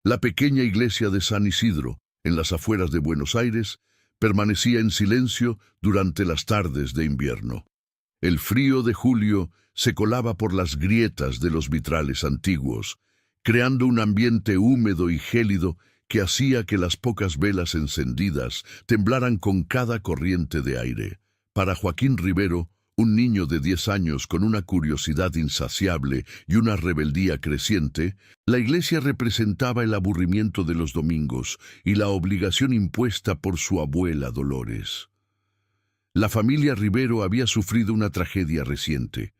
La pequeña iglesia de San Isidro, en las afueras de Buenos Aires, permanecía en silencio durante las tardes de invierno. El frío de julio se colaba por las grietas de los vitrales antiguos, creando un ambiente húmedo y gélido que hacía que las pocas velas encendidas temblaran con cada corriente de aire. Para Joaquín Rivero, un niño de 10 años con una curiosidad insaciable y una rebeldía creciente, la iglesia representaba el aburrimiento de los domingos y la obligación impuesta por su abuela Dolores. La familia Rivero había sufrido una tragedia reciente.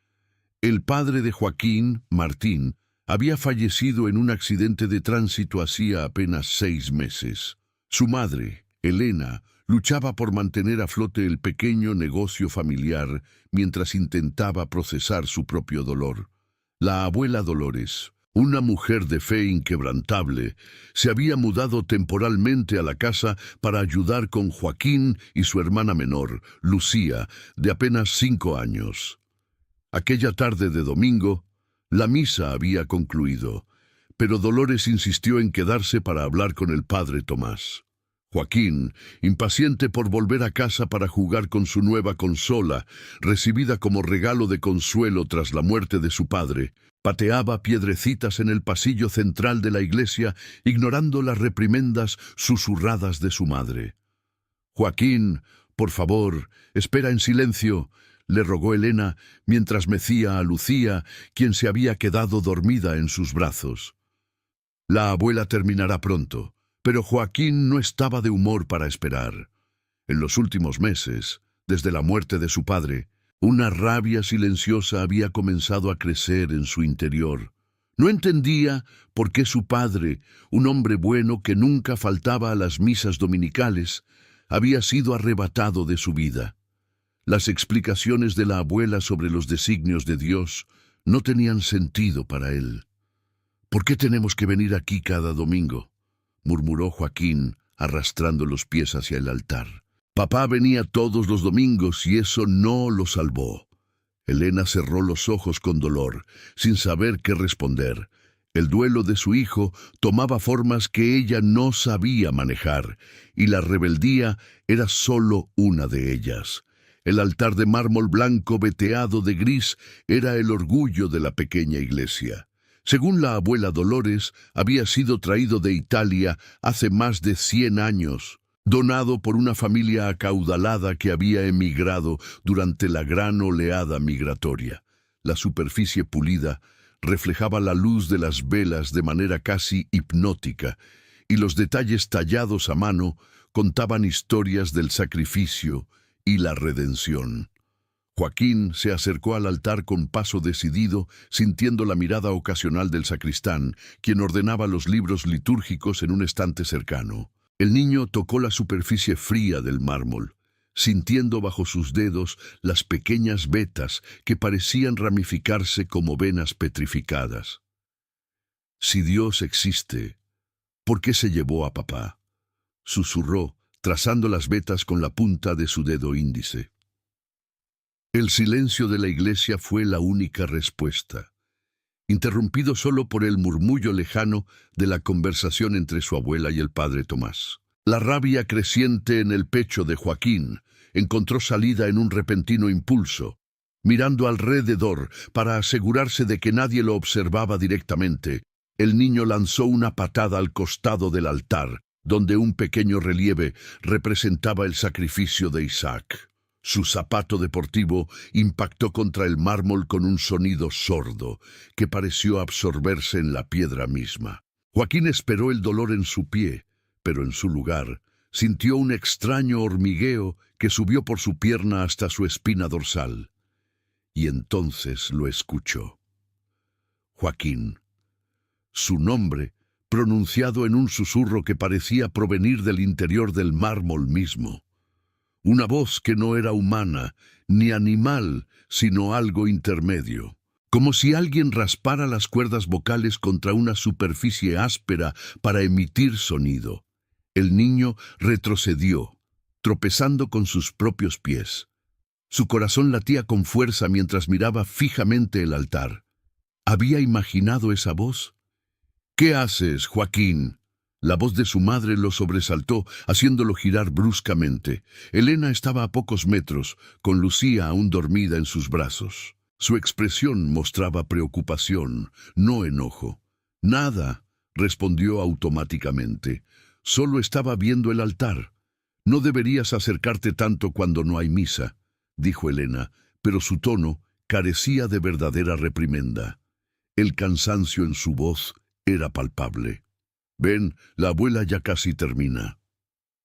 El padre de Joaquín, Martín, había fallecido en un accidente de tránsito hacía apenas 6 meses. Su madre, Elena, luchaba por mantener a flote el pequeño negocio familiar mientras intentaba procesar su propio dolor. La abuela Dolores, una mujer de fe inquebrantable, se había mudado temporalmente a la casa para ayudar con Joaquín y su hermana menor, Lucía, de apenas 5 años. Aquella tarde de domingo, la misa había concluido, pero Dolores insistió en quedarse para hablar con el padre Tomás. Joaquín, impaciente por volver a casa para jugar con su nueva consola, recibida como regalo de consuelo tras la muerte de su padre, pateaba piedrecitas en el pasillo central de la iglesia, ignorando las reprimendas susurradas de su madre. «Joaquín, por favor, espera en silencio», le rogó Elena mientras mecía a Lucía, quien se había quedado dormida en sus brazos. «La abuela terminará pronto». Pero Joaquín no estaba de humor para esperar. En los últimos meses, desde la muerte de su padre, una rabia silenciosa había comenzado a crecer en su interior. No entendía por qué su padre, un hombre bueno que nunca faltaba a las misas dominicales, había sido arrebatado de su vida. Las explicaciones de la abuela sobre los designios de Dios no tenían sentido para él. «¿Por qué tenemos que venir aquí cada domingo?», murmuró Joaquín, arrastrando los pies hacia el altar. Papá venía todos los domingos y eso no lo salvó. Elena cerró los ojos con dolor, sin saber qué responder. El duelo de su hijo tomaba formas que ella no sabía manejar, y la rebeldía era solo una de ellas. El altar de mármol blanco veteado de gris era el orgullo de la pequeña iglesia. Según la abuela Dolores, había sido traído de Italia hace más de 100 años, donado por una familia acaudalada que había emigrado durante la gran oleada migratoria. La superficie pulida reflejaba la luz de las velas de manera casi hipnótica, y los detalles tallados a mano contaban historias del sacrificio y la redención. Joaquín se acercó al altar con paso decidido, sintiendo la mirada ocasional del sacristán, quien ordenaba los libros litúrgicos en un estante cercano. El niño tocó la superficie fría del mármol, sintiendo bajo sus dedos las pequeñas vetas que parecían ramificarse como venas petrificadas. «Si Dios existe, ¿por qué se llevó a papá?», susurró, trazando las vetas con la punta de su dedo índice. El silencio de la iglesia fue la única respuesta, interrumpido solo por el murmullo lejano de la conversación entre su abuela y el padre Tomás. La rabia creciente en el pecho de Joaquín encontró salida en un repentino impulso. Mirando alrededor para asegurarse de que nadie lo observaba directamente, el niño lanzó una patada al costado del altar, donde un pequeño relieve representaba el sacrificio de Isaac. Su zapato deportivo impactó contra el mármol con un sonido sordo que pareció absorberse en la piedra misma. Joaquín esperó el dolor en su pie, pero en su lugar sintió un extraño hormigueo que subió por su pierna hasta su espina dorsal. Y entonces lo escuchó. Joaquín. Su nombre, pronunciado en un susurro que parecía provenir del interior del mármol mismo. Una voz que no era humana, ni animal, sino algo intermedio. Como si alguien raspara las cuerdas vocales contra una superficie áspera para emitir sonido. El niño retrocedió, tropezando con sus propios pies. Su corazón latía con fuerza mientras miraba fijamente el altar. ¿Había imaginado esa voz? ¿Qué haces, Joaquín? La voz de su madre lo sobresaltó, haciéndolo girar bruscamente. Elena estaba a pocos metros, con Lucía aún dormida en sus brazos. Su expresión mostraba preocupación, no enojo. Nada, respondió automáticamente. Solo estaba viendo el altar. No deberías acercarte tanto cuando no hay misa, dijo Elena, pero su tono carecía de verdadera reprimenda. El cansancio en su voz era palpable. Ven, la abuela ya casi termina.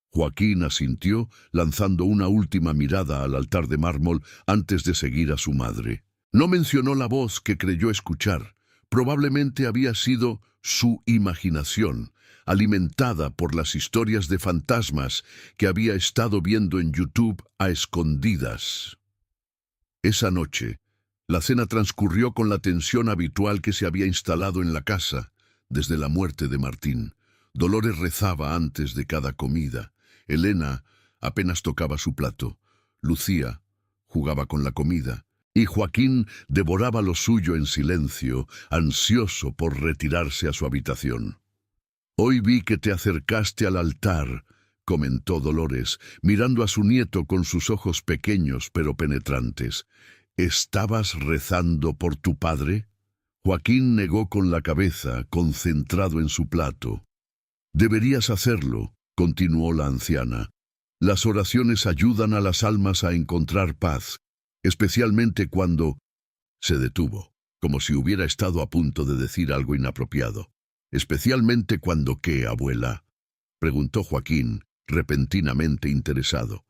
Joaquín asintió, lanzando una última mirada al altar de mármol antes de seguir a su madre. No mencionó la voz que creyó escuchar. Probablemente había sido su imaginación, alimentada por las historias de fantasmas que había estado viendo en YouTube a escondidas. Esa noche, la cena transcurrió con la tensión habitual que se había instalado en la casa desde la muerte de Martín. Dolores rezaba antes de cada comida. Elena apenas tocaba su plato. Lucía jugaba con la comida. Y Joaquín devoraba lo suyo en silencio, ansioso por retirarse a su habitación. «Hoy vi que te acercaste al altar», comentó Dolores, mirando a su nieto con sus ojos pequeños pero penetrantes. «¿Estabas rezando por tu padre?» Joaquín negó con la cabeza, concentrado en su plato. «Deberías hacerlo», continuó la anciana. «Las oraciones ayudan a las almas a encontrar paz, especialmente cuando…» Se detuvo, como si hubiera estado a punto de decir algo inapropiado. «¿Especialmente cuando qué, abuela?», preguntó Joaquín, repentinamente interesado.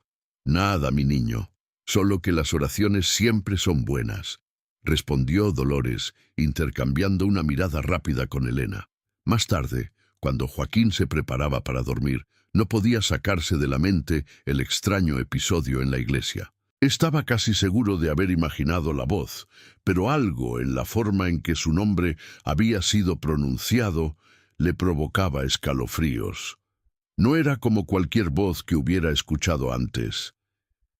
«Nada, mi niño, solo que las oraciones siempre son buenas», respondió Dolores, intercambiando una mirada rápida con Elena. Más tarde, cuando Joaquín se preparaba para dormir, no podía sacarse de la mente el extraño episodio en la iglesia. Estaba casi seguro de haber imaginado la voz, pero algo en la forma en que su nombre había sido pronunciado le provocaba escalofríos. No era como cualquier voz que hubiera escuchado antes.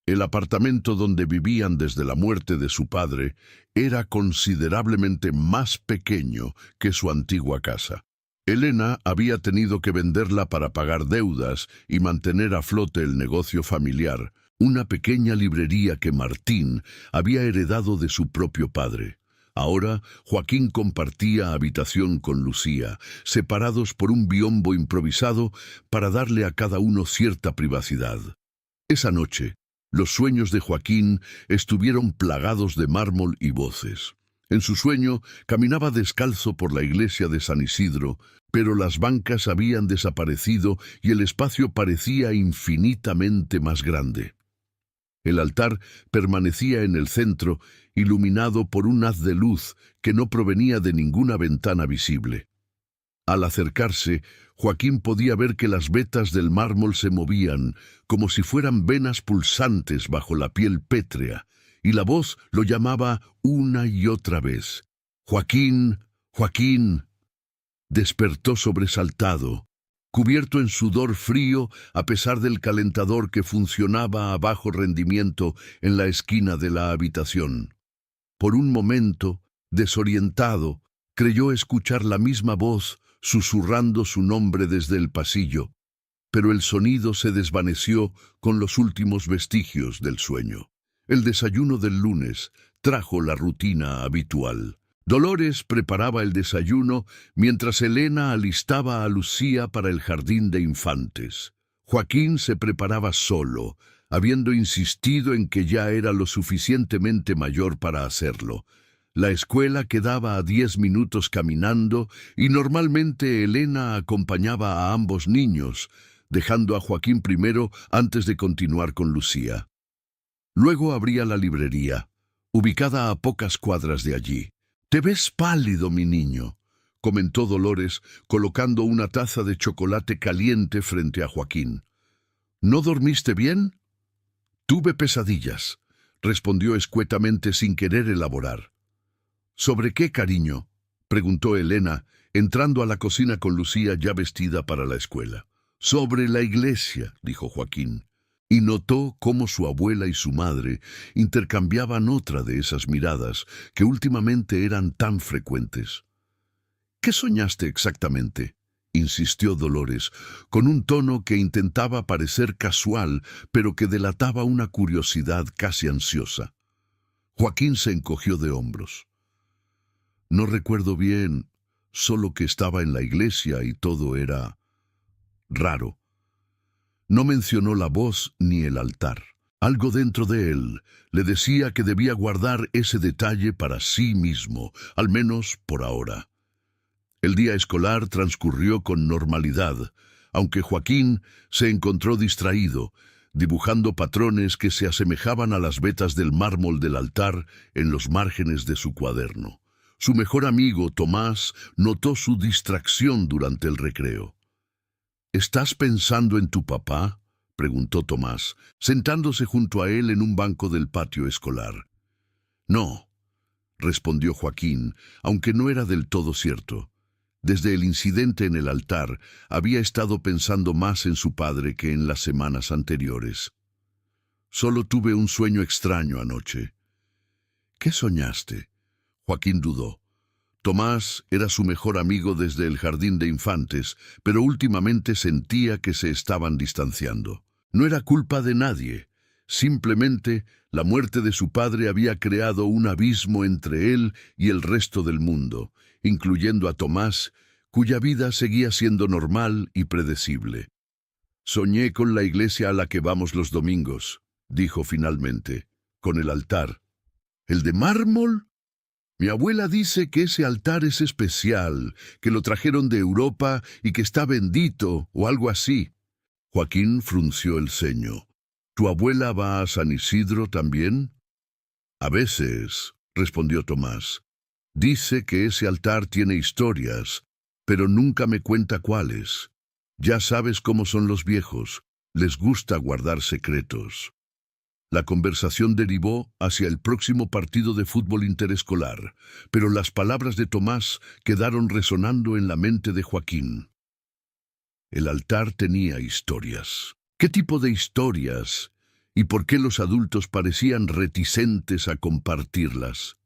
El apartamento donde vivían desde la muerte de su padre era considerablemente más pequeño que su antigua casa. Elena había tenido que venderla para pagar deudas y mantener a flote el negocio familiar, una pequeña librería que Martín había heredado de su propio padre. Ahora, Joaquín compartía habitación con Lucía, separados por un biombo improvisado para darle a cada uno cierta privacidad. Esa noche, los sueños de Joaquín estuvieron plagados de mármol y voces. En su sueño, caminaba descalzo por la iglesia de San Isidro, pero las bancas habían desaparecido y el espacio parecía infinitamente más grande. El altar permanecía en el centro, iluminado por un haz de luz que no provenía de ninguna ventana visible. Al acercarse, Joaquín podía ver que las vetas del mármol se movían, como si fueran venas pulsantes bajo la piel pétrea, y la voz lo llamaba una y otra vez. «Joaquín, Joaquín». Despertó sobresaltado, cubierto en sudor frío a pesar del calentador que funcionaba a bajo rendimiento en la esquina de la habitación. Por un momento, desorientado, creyó escuchar la misma voz susurrando su nombre desde el pasillo, pero el sonido se desvaneció con los últimos vestigios del sueño. El desayuno del lunes trajo la rutina habitual. Dolores preparaba el desayuno mientras Elena alistaba a Lucía para el jardín de infantes. Joaquín se preparaba solo, habiendo insistido en que ya era lo suficientemente mayor para hacerlo. La escuela quedaba a 10 minutos caminando y normalmente Elena acompañaba a ambos niños, dejando a Joaquín primero antes de continuar con Lucía. Luego abría la librería, ubicada a pocas cuadras de allí. «Te ves pálido, mi niño», comentó Dolores, colocando una taza de chocolate caliente frente a Joaquín. «¿No dormiste bien?» «Tuve pesadillas», respondió escuetamente sin querer elaborar. «¿Sobre qué, cariño?», preguntó Elena, entrando a la cocina con Lucía ya vestida para la escuela. «Sobre la iglesia», dijo Joaquín, y notó cómo su abuela y su madre intercambiaban otra de esas miradas que últimamente eran tan frecuentes. ¿Qué soñaste exactamente?, insistió Dolores, con un tono que intentaba parecer casual, pero que delataba una curiosidad casi ansiosa. Joaquín se encogió de hombros. No recuerdo bien, solo que estaba en la iglesia y todo era raro. No mencionó la voz ni el altar. Algo dentro de él le decía que debía guardar ese detalle para sí mismo, al menos por ahora. El día escolar transcurrió con normalidad, aunque Joaquín se encontró distraído, dibujando patrones que se asemejaban a las vetas del mármol del altar en los márgenes de su cuaderno. Su mejor amigo, Tomás, notó su distracción durante el recreo. ¿Estás pensando en tu papá?, preguntó Tomás, sentándose junto a él en un banco del patio escolar. No, respondió Joaquín, aunque no era del todo cierto. Desde el incidente en el altar, había estado pensando más en su padre que en las semanas anteriores. Solo tuve un sueño extraño anoche. ¿Qué soñaste? Joaquín dudó. Tomás era su mejor amigo desde el jardín de infantes, pero últimamente sentía que se estaban distanciando. No era culpa de nadie. Simplemente, la muerte de su padre había creado un abismo entre él y el resto del mundo, incluyendo a Tomás, cuya vida seguía siendo normal y predecible. Soñé con la iglesia a la que vamos los domingos, dijo finalmente, con el altar. ¿El de mármol? Mi abuela dice que ese altar es especial, que lo trajeron de Europa y que está bendito o algo así. Joaquín frunció el ceño. ¿Tu abuela va a San Isidro también? A veces, respondió Tomás. Dice que ese altar tiene historias, pero nunca me cuenta cuáles. Ya sabes cómo son los viejos, les gusta guardar secretos. La conversación derivó hacia el próximo partido de fútbol interescolar, pero las palabras de Tomás quedaron resonando en la mente de Joaquín. El altar tenía historias. ¿Qué tipo de historias? ¿Y por qué los adultos parecían reticentes a compartirlas?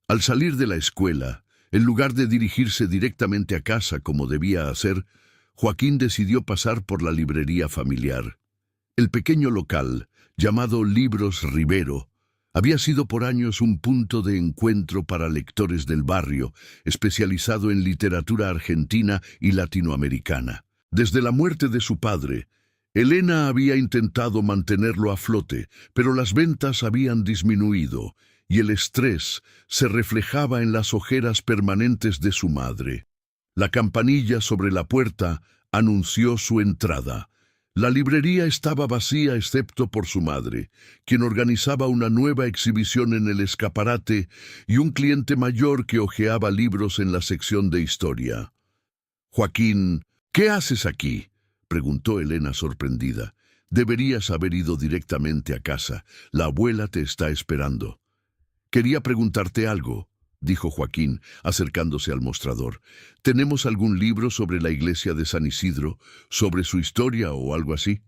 Al salir de la escuela, en lugar de dirigirse directamente a casa como debía hacer, Joaquín decidió pasar por la librería familiar. El pequeño local, llamado Libros Rivero, había sido por años un punto de encuentro para lectores del barrio, especializado en literatura argentina y latinoamericana. Desde la muerte de su padre, Elena había intentado mantenerlo a flote, pero las ventas habían disminuido y el estrés se reflejaba en las ojeras permanentes de su madre. La campanilla sobre la puerta anunció su entrada. La librería estaba vacía excepto por su madre, quien organizaba una nueva exhibición en el escaparate, y un cliente mayor que hojeaba libros en la sección de historia. Joaquín, ¿qué haces aquí?, preguntó Elena sorprendida. Deberías haber ido directamente a casa. La abuela te está esperando. Quería preguntarte algo, dijo Joaquín, acercándose al mostrador. ¿Tenemos algún libro sobre la iglesia de San Isidro, sobre su historia o algo así?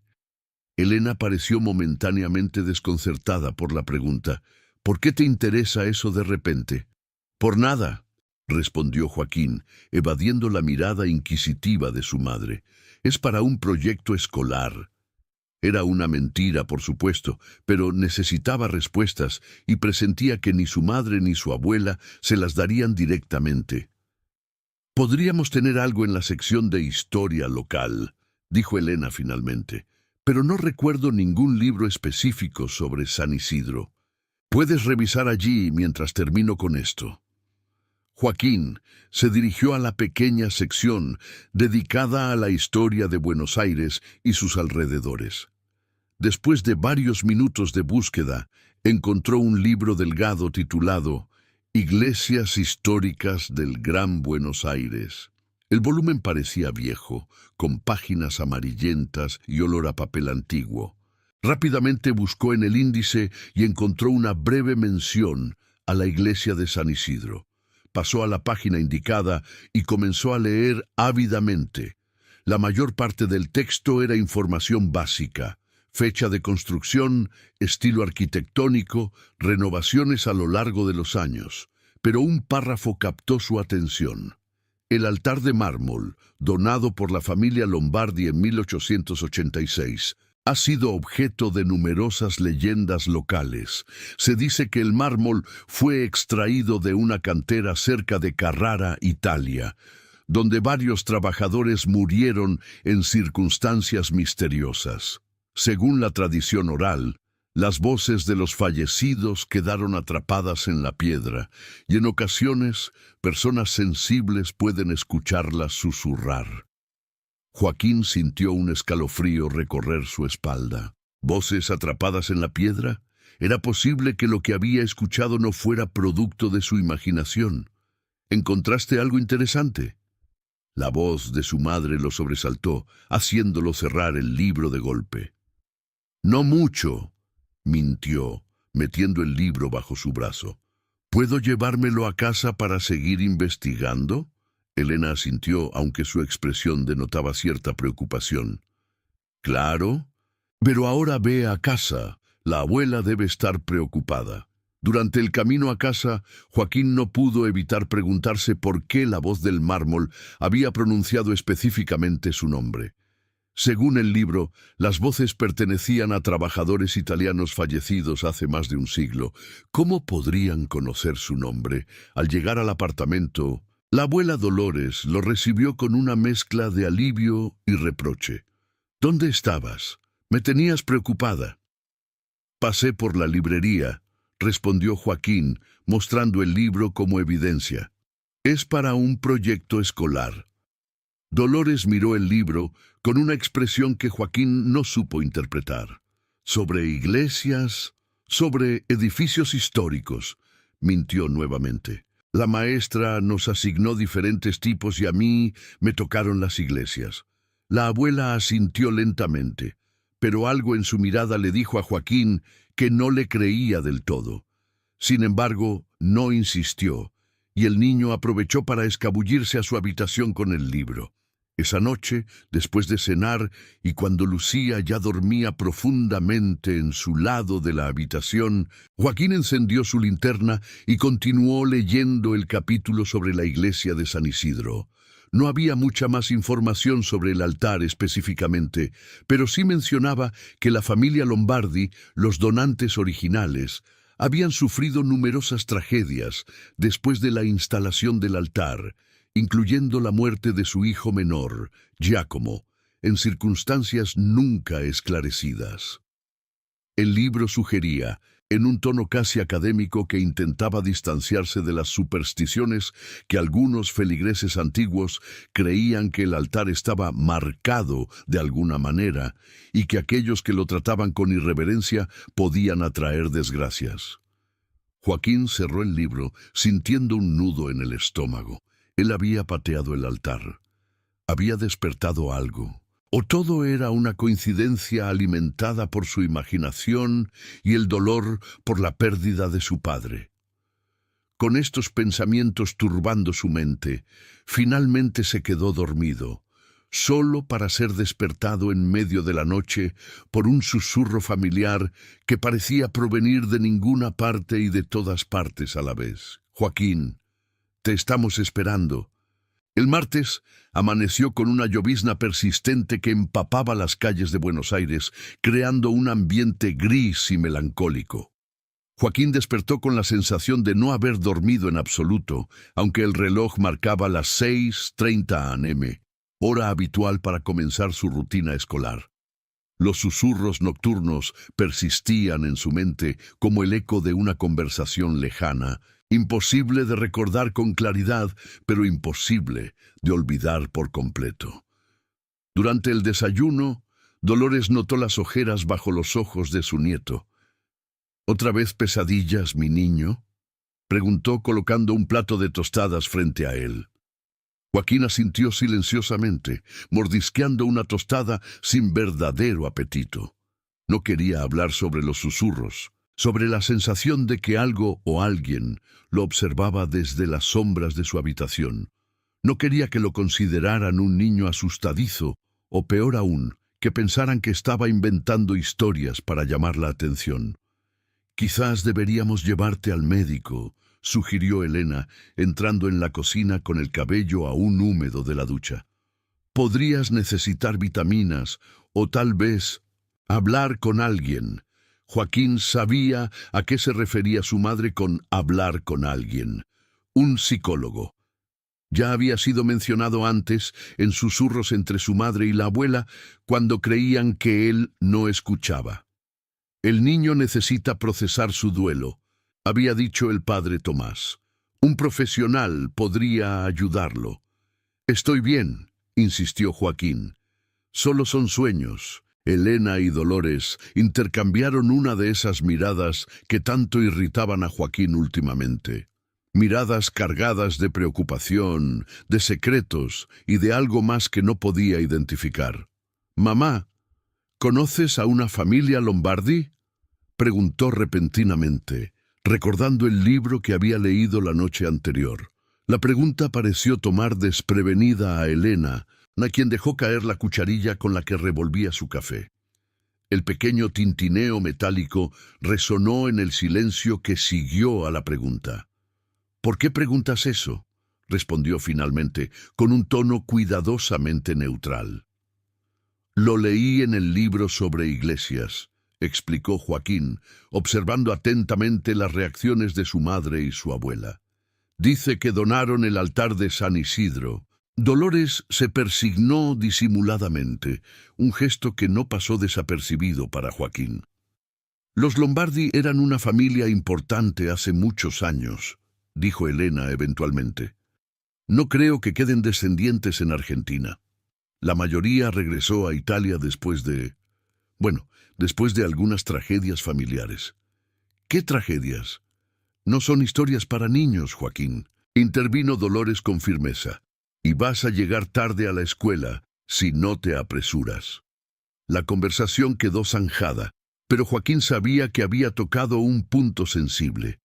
Elena pareció momentáneamente desconcertada por la pregunta. ¿Por qué te interesa eso de repente? Por nada, respondió Joaquín, evadiendo la mirada inquisitiva de su madre. Es para un proyecto escolar. Era una mentira, por supuesto, pero necesitaba respuestas y presentía que ni su madre ni su abuela se las darían directamente. Podríamos tener algo en la sección de historia local, dijo Elena finalmente, pero no recuerdo ningún libro específico sobre San Isidro. Puedes revisar allí mientras termino con esto. Joaquín se dirigió a la pequeña sección dedicada a la historia de Buenos Aires y sus alrededores. Después de varios minutos de búsqueda, encontró un libro delgado titulado Iglesias históricas del Gran Buenos Aires. El volumen parecía viejo, con páginas amarillentas y olor a papel antiguo. Rápidamente buscó en el índice y encontró una breve mención a la iglesia de San Isidro. Pasó a la página indicada y comenzó a leer ávidamente. La mayor parte del texto era información básica: fecha de construcción, estilo arquitectónico, renovaciones a lo largo de los años. Pero un párrafo captó su atención. El altar de mármol, donado por la familia Lombardi en 1886, ha sido objeto de numerosas leyendas locales. Se dice que el mármol fue extraído de una cantera cerca de Carrara, Italia, donde varios trabajadores murieron en circunstancias misteriosas. Según la tradición oral, las voces de los fallecidos quedaron atrapadas en la piedra, y en ocasiones personas sensibles pueden escucharlas susurrar. Joaquín sintió un escalofrío recorrer su espalda. ¿Voces atrapadas en la piedra? Era posible que lo que había escuchado no fuera producto de su imaginación. ¿Encontraste algo interesante? La voz de su madre lo sobresaltó, haciéndolo cerrar el libro de golpe. «No mucho», mintió, metiendo el libro bajo su brazo. «¿Puedo llevármelo a casa para seguir investigando?» Elena asintió, aunque su expresión denotaba cierta preocupación. «Claro, pero ahora ve a casa. La abuela debe estar preocupada». Durante el camino a casa, Joaquín no pudo evitar preguntarse por qué la voz del mármol había pronunciado específicamente su nombre. Según el libro, las voces pertenecían a trabajadores italianos fallecidos hace más de un siglo. ¿Cómo podrían conocer su nombre? Al llegar al apartamento, la abuela Dolores lo recibió con una mezcla de alivio y reproche. «¿Dónde estabas? Me tenías preocupada». «Pasé por la librería», respondió Joaquín, mostrando el libro como evidencia. «Es para un proyecto escolar». Dolores miró el libro con una expresión que Joaquín no supo interpretar. «Sobre iglesias, sobre edificios históricos», mintió nuevamente. «La maestra nos asignó diferentes tipos y a mí me tocaron las iglesias». La abuela asintió lentamente, pero algo en su mirada le dijo a Joaquín que no le creía del todo. Sin embargo, no insistió, y el niño aprovechó para escabullirse a su habitación con el libro. Esa noche, después de cenar, y cuando Lucía ya dormía profundamente en su lado de la habitación, Joaquín encendió su linterna y continuó leyendo el capítulo sobre la iglesia de San Isidro. No había mucha más información sobre el altar específicamente, pero sí mencionaba que la familia Lombardi, los donantes originales, habían sufrido numerosas tragedias después de la instalación del altar, incluyendo la muerte de su hijo menor, Giacomo, en circunstancias nunca esclarecidas. El libro sugería, en un tono casi académico que intentaba distanciarse de las supersticiones, que algunos feligreses antiguos creían que el altar estaba marcado de alguna manera y que aquellos que lo trataban con irreverencia podían atraer desgracias. Joaquín cerró el libro, sintiendo un nudo en el estómago. Él había pateado el altar. Había despertado algo. ¿O todo era una coincidencia alimentada por su imaginación y el dolor por la pérdida de su padre? Con estos pensamientos turbando su mente, finalmente se quedó dormido, solo para ser despertado en medio de la noche por un susurro familiar que parecía provenir de ninguna parte y de todas partes a la vez. «Joaquín, te estamos esperando». El martes amaneció con una llovizna persistente que empapaba las calles de Buenos Aires, creando un ambiente gris y melancólico. Joaquín despertó con la sensación de no haber dormido en absoluto, aunque el reloj marcaba las 6:30 am, hora habitual para comenzar su rutina escolar. Los susurros nocturnos persistían en su mente como el eco de una conversación lejana, imposible de recordar con claridad, pero imposible de olvidar por completo. Durante el desayuno, Dolores notó las ojeras bajo los ojos de su nieto. «¿Otra vez pesadillas, mi niño?», preguntó colocando un plato de tostadas frente a él. Joaquín asintió silenciosamente, mordisqueando una tostada sin verdadero apetito. No quería hablar sobre los susurros, sobre la sensación de que algo o alguien lo observaba desde las sombras de su habitación. No quería que lo consideraran un niño asustadizo, o peor aún, que pensaran que estaba inventando historias para llamar la atención. «Quizás deberíamos llevarte al médico», sugirió Elena, entrando en la cocina con el cabello aún húmedo de la ducha. Podrías necesitar vitaminas o tal vez hablar con alguien. Joaquín sabía a qué se refería su madre con hablar con alguien. Un psicólogo. Ya había sido mencionado antes en susurros entre su madre y la abuela cuando creían que él no escuchaba. El niño necesita procesar su duelo, había dicho el padre Tomás. Un profesional podría ayudarlo. Estoy bien, insistió Joaquín. Solo son sueños. Elena y Dolores intercambiaron una de esas miradas que tanto irritaban a Joaquín últimamente. Miradas cargadas de preocupación, de secretos y de algo más que no podía identificar. «Mamá, ¿conoces a una familia Lombardi?», preguntó repentinamente, recordando el libro que había leído la noche anterior. La pregunta pareció tomar desprevenida a Elena, a quien dejó caer la cucharilla con la que revolvía su café. El pequeño tintineo metálico resonó en el silencio que siguió a la pregunta. «¿Por qué preguntas eso?», respondió finalmente, con un tono cuidadosamente neutral. «Lo leí en el libro sobre iglesias», explicó Joaquín, observando atentamente las reacciones de su madre y su abuela. «Dice que donaron el altar de San Isidro». Dolores se persignó disimuladamente, un gesto que no pasó desapercibido para Joaquín. «Los Lombardi eran una familia importante hace muchos años», dijo Elena eventualmente. «No creo que queden descendientes en Argentina. La mayoría regresó a Italia después de algunas tragedias familiares». «¿Qué tragedias?». «No son historias para niños, Joaquín», intervino Dolores con firmeza. «Y vas a llegar tarde a la escuela si no te apresuras». La conversación quedó zanjada, pero Joaquín sabía que había tocado un punto sensible.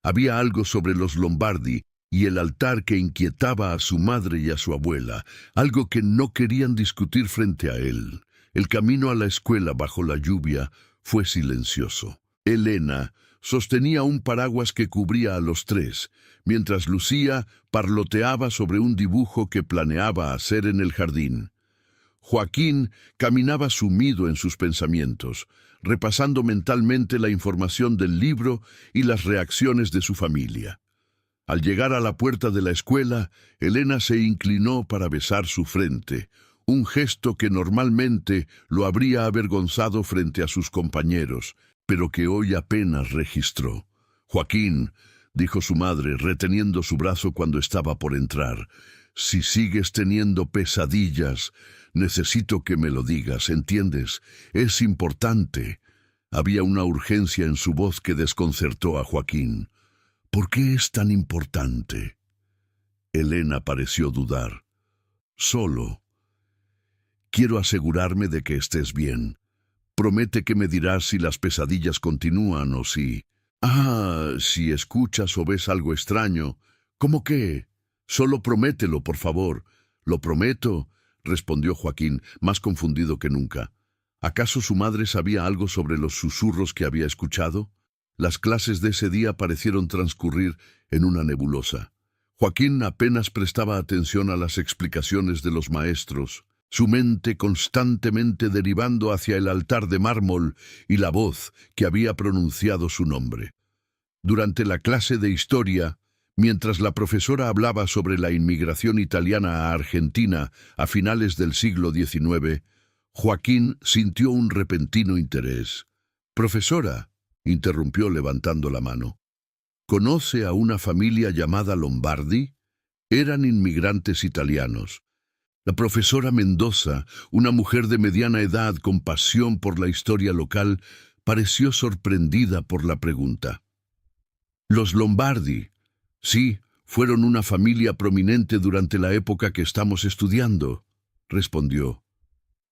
Había algo sobre los Lombardi y el altar que inquietaba a su madre y a su abuela, algo que no querían discutir frente a él. El camino a la escuela bajo la lluvia fue silencioso. Elena sostenía un paraguas que cubría a los tres, mientras Lucía parloteaba sobre un dibujo que planeaba hacer en el jardín. Joaquín caminaba sumido en sus pensamientos, repasando mentalmente la información del libro y las reacciones de su familia. Al llegar a la puerta de la escuela, Elena se inclinó para besar su frente, un gesto que normalmente lo habría avergonzado frente a sus compañeros, pero que hoy apenas registró. «Joaquín», dijo su madre, reteniendo su brazo cuando estaba por entrar, «si sigues teniendo pesadillas, necesito que me lo digas, ¿entiendes? Es importante». Había una urgencia en su voz que desconcertó a Joaquín. «¿Por qué es tan importante?». Elena pareció dudar. «Solo. Quiero asegurarme de que estés bien. Promete que me dirás si las pesadillas continúan o si... si escuchas o ves algo extraño. ¿Cómo qué? Solo promételo, por favor». «Lo prometo», respondió Joaquín, más confundido que nunca. ¿Acaso su madre sabía algo sobre los susurros que había escuchado? Las clases de ese día parecieron transcurrir en una nebulosa. Joaquín apenas prestaba atención a las explicaciones de los maestros, su mente constantemente derivando hacia el altar de mármol y la voz que había pronunciado su nombre. Durante la clase de historia, mientras la profesora hablaba sobre la inmigración italiana a Argentina a finales del siglo XIX, Joaquín sintió un repentino interés. «Profesora», interrumpió levantando la mano, «¿conoce a una familia llamada Lombardi? Eran inmigrantes italianos». La profesora Mendoza, una mujer de mediana edad con pasión por la historia local, pareció sorprendida por la pregunta. «Los Lombardi, sí, fueron una familia prominente durante la época que estamos estudiando», respondió.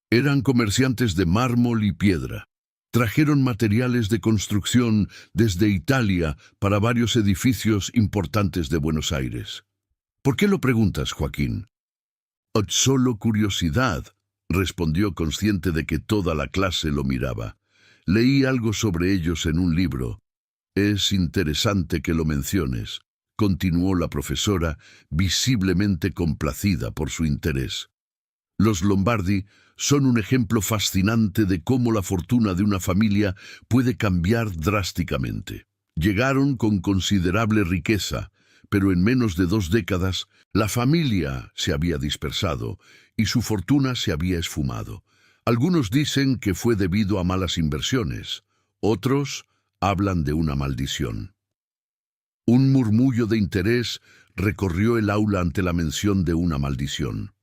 «Eran comerciantes de mármol y piedra. Trajeron materiales de construcción desde Italia para varios edificios importantes de Buenos Aires». «¿Por qué lo preguntas, Joaquín?». «Solo curiosidad», respondió consciente de que toda la clase lo miraba. «Leí algo sobre ellos en un libro. Es interesante que lo menciones». continuó la profesora, visiblemente complacida por su interés. Los Lombardi son un ejemplo fascinante de cómo la fortuna de una familia puede cambiar drásticamente. Llegaron con considerable riqueza, pero en menos de 2 décadas la familia se había dispersado y su fortuna se había esfumado. Algunos dicen que fue debido a malas inversiones, otros hablan de una maldición. Un murmullo de interés recorrió el aula ante la mención de una maldición.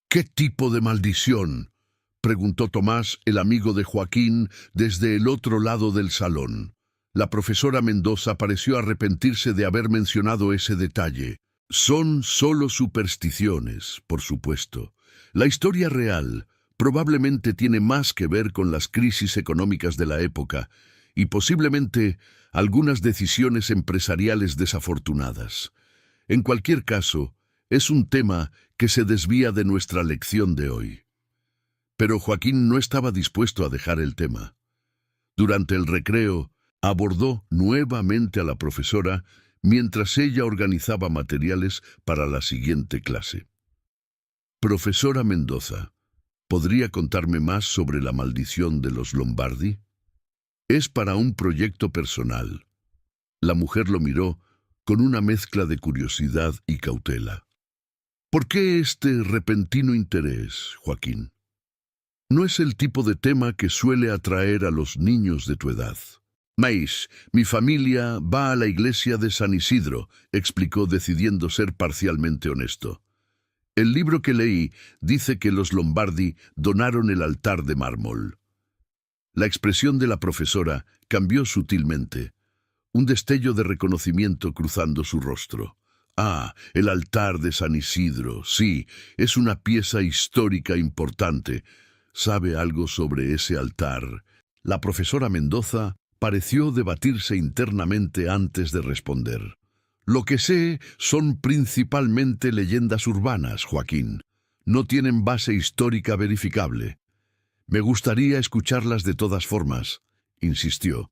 ¿Qué tipo de maldición?, preguntó Tomás, el amigo de Joaquín, desde el otro lado del salón. La profesora Mendoza pareció arrepentirse de haber mencionado ese detalle. Son solo supersticiones, por supuesto. La historia real probablemente tiene más que ver con las crisis económicas de la época y posiblemente algunas decisiones empresariales desafortunadas. En cualquier caso, es un tema que se desvía de nuestra lección de hoy. Pero Joaquín no estaba dispuesto a dejar el tema. Durante el recreo, abordó nuevamente a la profesora mientras ella organizaba materiales para la siguiente clase. Profesora Mendoza, ¿podría contarme más sobre la maldición de los Lombardi? Es para un proyecto personal. La mujer lo miró con una mezcla de curiosidad y cautela. ¿Por qué este repentino interés, Joaquín? No es el tipo de tema que suele atraer a los niños de tu edad. Mi familia va a la iglesia de San Isidro, explicó, decidiendo ser parcialmente honesto. El libro que leí dice que los Lombardi donaron el altar de mármol. La expresión de la profesora cambió sutilmente, un destello de reconocimiento cruzando su rostro. Ah, el altar de San Isidro, sí, es una pieza histórica importante. ¿Sabe algo sobre ese altar? La profesora Mendoza pareció debatirse internamente antes de responder. Lo que sé son principalmente leyendas urbanas, Joaquín. No tienen base histórica verificable. Me gustaría escucharlas de todas formas, insistió.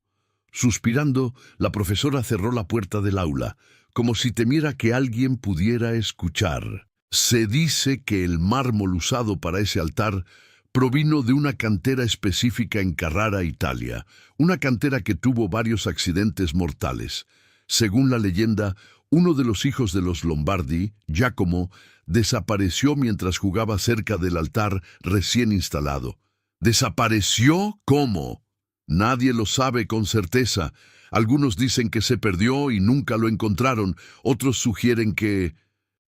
Suspirando, la profesora cerró la puerta del aula, como si temiera que alguien pudiera escuchar. Se dice que el mármol usado para ese altar provino de una cantera específica en Carrara, Italia, una cantera que tuvo varios accidentes mortales. Según la leyenda, uno de los hijos de los Lombardi, Giacomo, desapareció mientras jugaba cerca del altar recién instalado. ¿Desapareció? ¿Cómo? Nadie lo sabe con certeza. Algunos dicen que se perdió y nunca lo encontraron. Otros sugieren que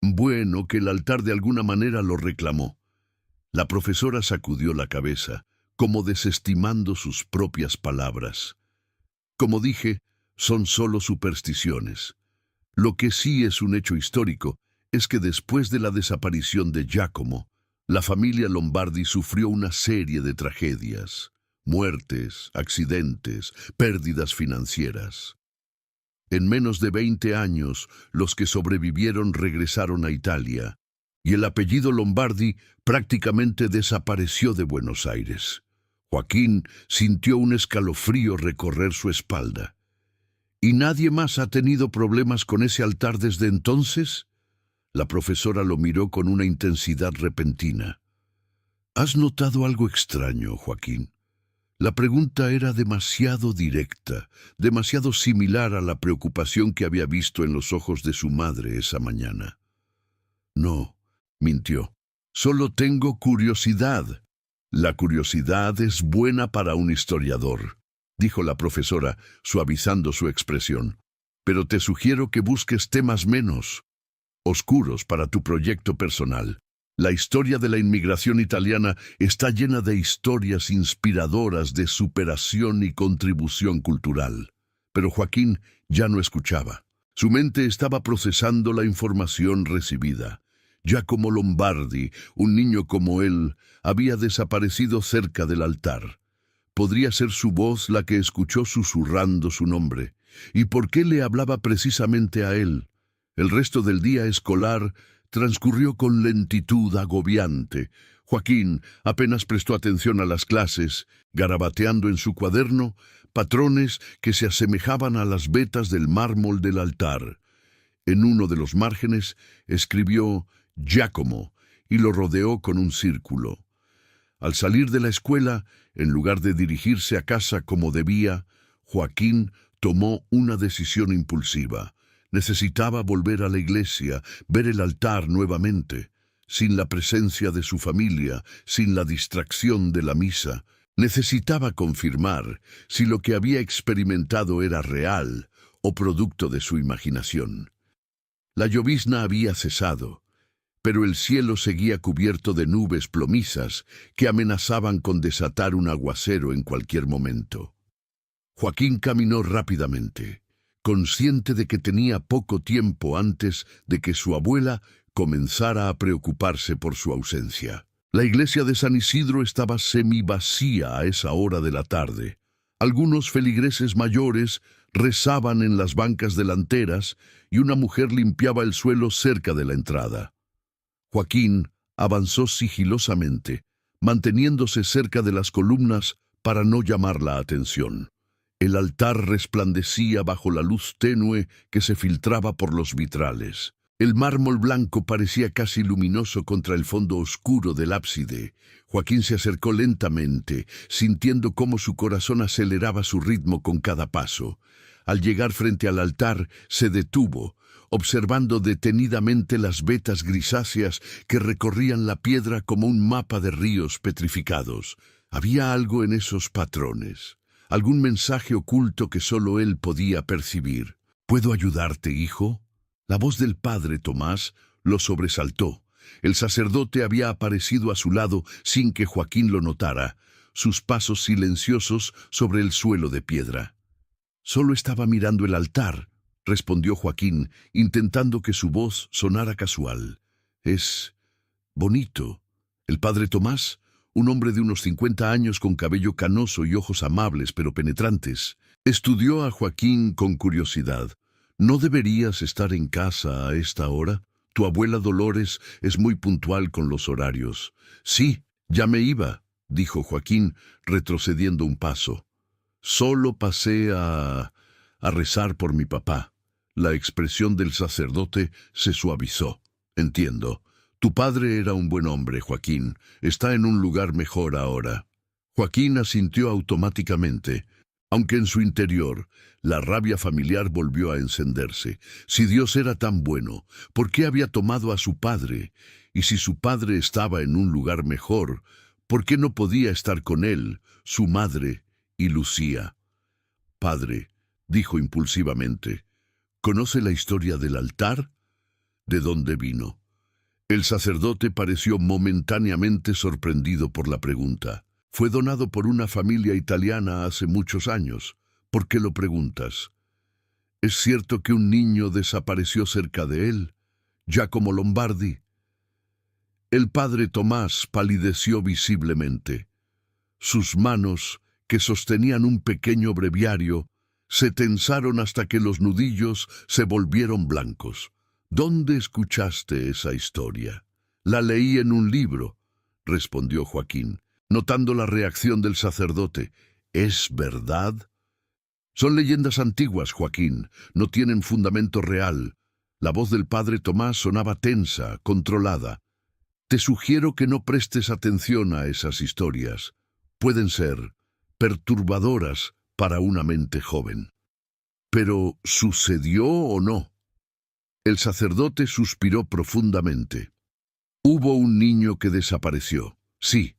el altar de alguna manera lo reclamó. La profesora sacudió la cabeza, como desestimando sus propias palabras. Como dije, son solo supersticiones. Lo que sí es un hecho histórico es que después de la desaparición de Giacomo, la familia Lombardi sufrió una serie de tragedias, muertes, accidentes, pérdidas financieras. En menos de 20 años, los que sobrevivieron regresaron a Italia, y el apellido Lombardi prácticamente desapareció de Buenos Aires. Joaquín sintió un escalofrío recorrer su espalda. ¿Y nadie más ha tenido problemas con ese altar desde entonces? La profesora lo miró con una intensidad repentina. ¿Has notado algo extraño, Joaquín? La pregunta era demasiado directa, demasiado similar a la preocupación que había visto en los ojos de su madre esa mañana. No, mintió. Solo tengo curiosidad. La curiosidad es buena para un historiador, dijo la profesora, suavizando su expresión. Pero te sugiero que busques temas menos oscuros para tu proyecto personal. La historia de la inmigración italiana está llena de historias inspiradoras de superación y contribución cultural. Pero Joaquín ya no escuchaba. Su mente estaba procesando la información recibida. Giacomo Lombardi, un niño como él, había desaparecido cerca del altar. Podría ser su voz la que escuchó susurrando su nombre. ¿Y por qué le hablaba precisamente a él? El resto del día escolar transcurrió con lentitud agobiante. Joaquín apenas prestó atención a las clases, garabateando en su cuaderno patrones que se asemejaban a las vetas del mármol del altar. En uno de los márgenes escribió Giacomo y lo rodeó con un círculo. Al salir de la escuela, en lugar de dirigirse a casa como debía, Joaquín tomó una decisión impulsiva. Necesitaba volver a la iglesia, ver el altar nuevamente. Sin la presencia de su familia, sin la distracción de la misa, necesitaba confirmar si lo que había experimentado era real o producto de su imaginación. La llovizna había cesado, pero el cielo seguía cubierto de nubes plomizas que amenazaban con desatar un aguacero en cualquier momento. Joaquín caminó rápidamente, consciente de que tenía poco tiempo antes de que su abuela comenzara a preocuparse por su ausencia. La iglesia de San Isidro estaba semivacía a esa hora de la tarde. Algunos feligreses mayores rezaban en las bancas delanteras y una mujer limpiaba el suelo cerca de la entrada. Joaquín avanzó sigilosamente, manteniéndose cerca de las columnas para no llamar la atención. El altar resplandecía bajo la luz tenue que se filtraba por los vitrales. El mármol blanco parecía casi luminoso contra el fondo oscuro del ábside. Joaquín se acercó lentamente, sintiendo cómo su corazón aceleraba su ritmo con cada paso. Al llegar frente al altar, se detuvo, observando detenidamente las vetas grisáceas que recorrían la piedra como un mapa de ríos petrificados. Había algo en esos patrones, algún mensaje oculto que solo él podía percibir. ¿Puedo ayudarte, hijo? La voz del padre Tomás lo sobresaltó. El sacerdote había aparecido a su lado sin que Joaquín lo notara, sus pasos silenciosos sobre el suelo de piedra. Solo estaba mirando el altar, respondió Joaquín, intentando que su voz sonara casual. Es bonito. El padre Tomás, un hombre de unos 50 años con cabello canoso y ojos amables pero penetrantes, estudió a Joaquín con curiosidad. ¿No deberías estar en casa a esta hora? Tu abuela Dolores es muy puntual con los horarios. Sí, ya me iba, dijo Joaquín, retrocediendo un paso. Solo pasé a rezar por mi papá. La expresión del sacerdote se suavizó. Entiendo. Tu padre era un buen hombre, Joaquín. Está en un lugar mejor ahora. Joaquín asintió automáticamente, aunque en su interior la rabia familiar volvió a encenderse. Si Dios era tan bueno, ¿por qué había tomado a su padre? Y si su padre estaba en un lugar mejor, ¿por qué no podía estar con él, su madre y Lucía? Padre, dijo impulsivamente, ¿conoce la historia del altar? ¿De dónde vino? El sacerdote pareció momentáneamente sorprendido por la pregunta. Fue donado por una familia italiana hace muchos años. ¿Por qué lo preguntas? ¿Es cierto que un niño desapareció cerca de él, Giacomo Lombardi? El padre Tomás palideció visiblemente. Sus manos, que sostenían un pequeño breviario, se tensaron hasta que los nudillos se volvieron blancos. ¿Dónde escuchaste esa historia? La leí en un libro, respondió Joaquín, notando la reacción del sacerdote. ¿Es verdad? Son leyendas antiguas, Joaquín, no tienen fundamento real. La voz del padre Tomás sonaba tensa, controlada. Te sugiero que no prestes atención a esas historias. Pueden ser perturbadoras para una mente joven. ¿Pero sucedió o no? El sacerdote suspiró profundamente. Hubo un niño que desapareció, sí,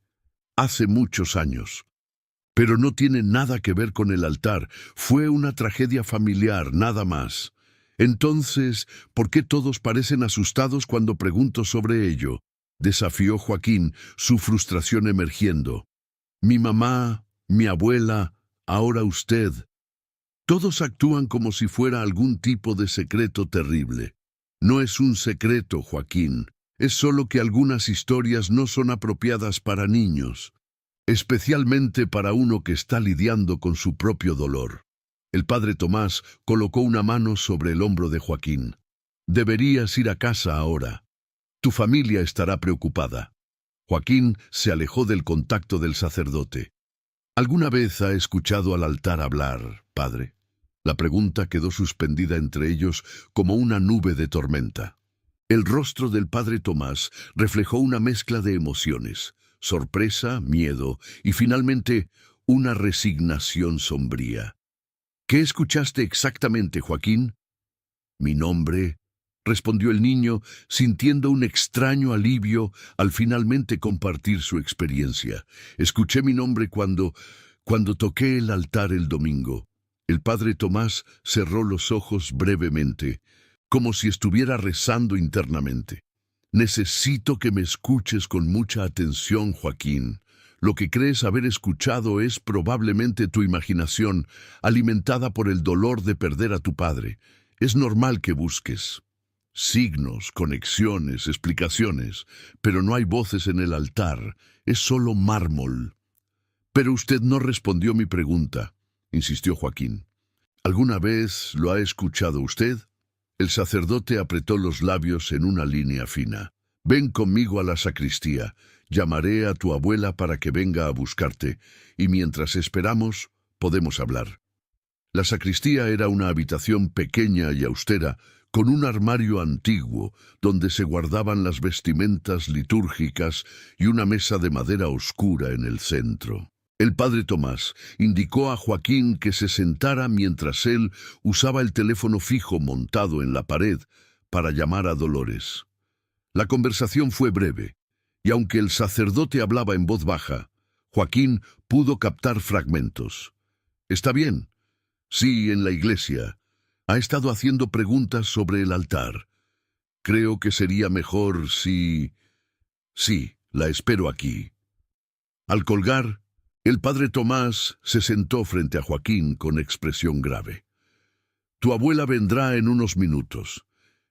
hace muchos años. Pero no tiene nada que ver con el altar. Fue una tragedia familiar, nada más. Entonces, ¿por qué todos parecen asustados cuando pregunto sobre ello? Desafió Joaquín, su frustración emergiendo. Mi mamá, mi abuela, ahora usted. Todos actúan como si fuera algún tipo de secreto terrible. No es un secreto, Joaquín. Es solo que algunas historias no son apropiadas para niños, especialmente para uno que está lidiando con su propio dolor. El padre Tomás colocó una mano sobre el hombro de Joaquín. Deberías ir a casa ahora. Tu familia estará preocupada. Joaquín se alejó del contacto del sacerdote. ¿Alguna vez ha escuchado al altar hablar, padre? La pregunta quedó suspendida entre ellos como una nube de tormenta. El rostro del padre Tomás reflejó una mezcla de emociones: sorpresa, miedo y finalmente una resignación sombría. ¿Qué escuchaste exactamente, Joaquín? Mi nombre, respondió el niño, sintiendo un extraño alivio al finalmente compartir su experiencia. Escuché mi nombre cuando toqué el altar el domingo. El padre Tomás cerró los ojos brevemente, como si estuviera rezando internamente. Necesito que me escuches con mucha atención, Joaquín. Lo que crees haber escuchado es probablemente tu imaginación, alimentada por el dolor de perder a tu padre. Es normal que busques signos, conexiones, explicaciones, pero no hay voces en el altar, es solo mármol. Pero usted no respondió mi pregunta, insistió Joaquín. ¿Alguna vez lo ha escuchado usted? El sacerdote apretó los labios en una línea fina. Ven conmigo a la sacristía. Llamaré a tu abuela para que venga a buscarte, y mientras esperamos, podemos hablar. La sacristía era una habitación pequeña y austera, con un armario antiguo, donde se guardaban las vestimentas litúrgicas y una mesa de madera oscura en el centro. El padre Tomás indicó a Joaquín que se sentara mientras él usaba el teléfono fijo montado en la pared para llamar a Dolores. La conversación fue breve, y aunque el sacerdote hablaba en voz baja, Joaquín pudo captar fragmentos. «Está bien. Sí, en la iglesia. Ha estado haciendo preguntas sobre el altar. Creo que sería mejor si... Sí, la espero aquí». Al colgar, el padre Tomás se sentó frente a Joaquín con expresión grave. «Tu abuela vendrá en unos minutos.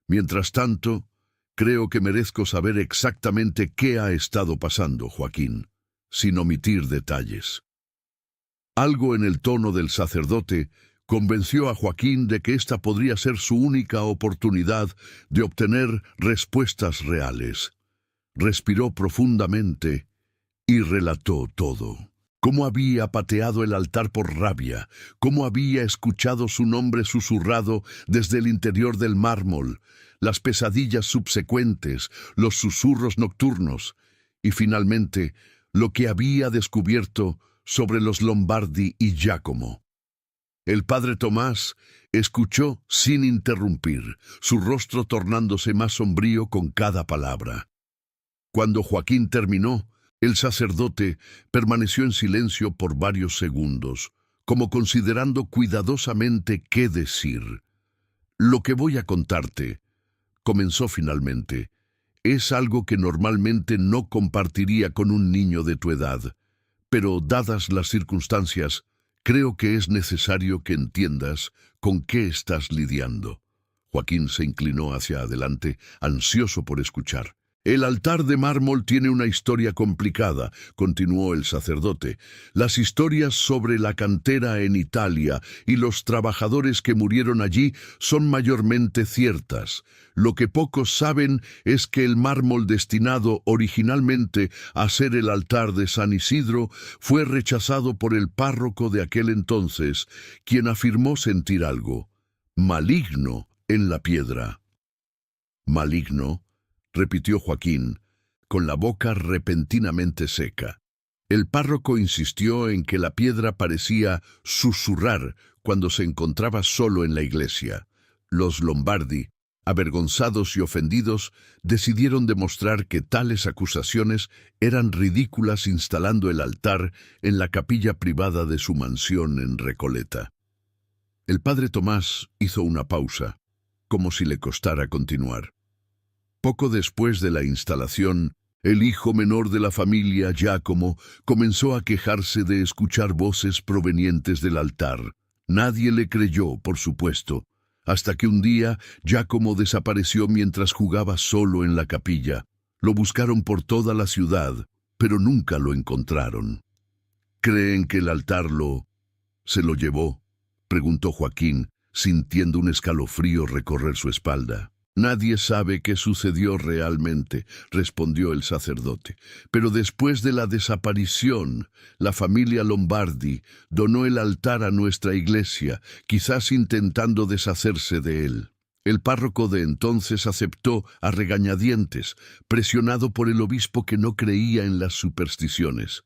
Mientras tanto, creo que merezco saber exactamente qué ha estado pasando, Joaquín, sin omitir detalles». Algo en el tono del sacerdote convenció a Joaquín de que esta podría ser su única oportunidad de obtener respuestas reales. Respiró profundamente y relató todo. Cómo había pateado el altar por rabia, cómo había escuchado su nombre susurrado desde el interior del mármol, las pesadillas subsecuentes, los susurros nocturnos, y finalmente lo que había descubierto sobre los Lombardi y Giacomo. El padre Tomás escuchó sin interrumpir, su rostro tornándose más sombrío con cada palabra. Cuando Joaquín terminó, el sacerdote permaneció en silencio por varios segundos, como considerando cuidadosamente qué decir. «Lo que voy a contarte», comenzó finalmente, «es algo que normalmente no compartiría con un niño de tu edad, pero dadas las circunstancias, creo que es necesario que entiendas con qué estás lidiando». Joaquín se inclinó hacia adelante, ansioso por escuchar. «El altar de mármol tiene una historia complicada», continuó el sacerdote. «Las historias sobre la cantera en Italia y los trabajadores que murieron allí son mayormente ciertas. Lo que pocos saben es que el mármol destinado originalmente a ser el altar de San Isidro fue rechazado por el párroco de aquel entonces, quien afirmó sentir algo maligno en la piedra». «¿Maligno?», repitió Joaquín, con la boca repentinamente seca. El párroco insistió en que la piedra parecía susurrar cuando se encontraba solo en la iglesia. Los Lombardi, avergonzados y ofendidos, decidieron demostrar que tales acusaciones eran ridículas instalando el altar en la capilla privada de su mansión en Recoleta. El padre Tomás hizo una pausa, como si le costara continuar. Poco después de la instalación, el hijo menor de la familia, Giacomo, comenzó a quejarse de escuchar voces provenientes del altar. Nadie le creyó, por supuesto, hasta que un día Giacomo desapareció mientras jugaba solo en la capilla. Lo buscaron por toda la ciudad, pero nunca lo encontraron. «¿Creen que el altar se lo llevó?», preguntó Joaquín, sintiendo un escalofrío recorrer su espalda. Nadie sabe qué sucedió realmente, respondió el sacerdote. Pero después de la desaparición, la familia Lombardi donó el altar a nuestra iglesia, quizás intentando deshacerse de él. El párroco de entonces aceptó a regañadientes, presionado por el obispo que no creía en las supersticiones.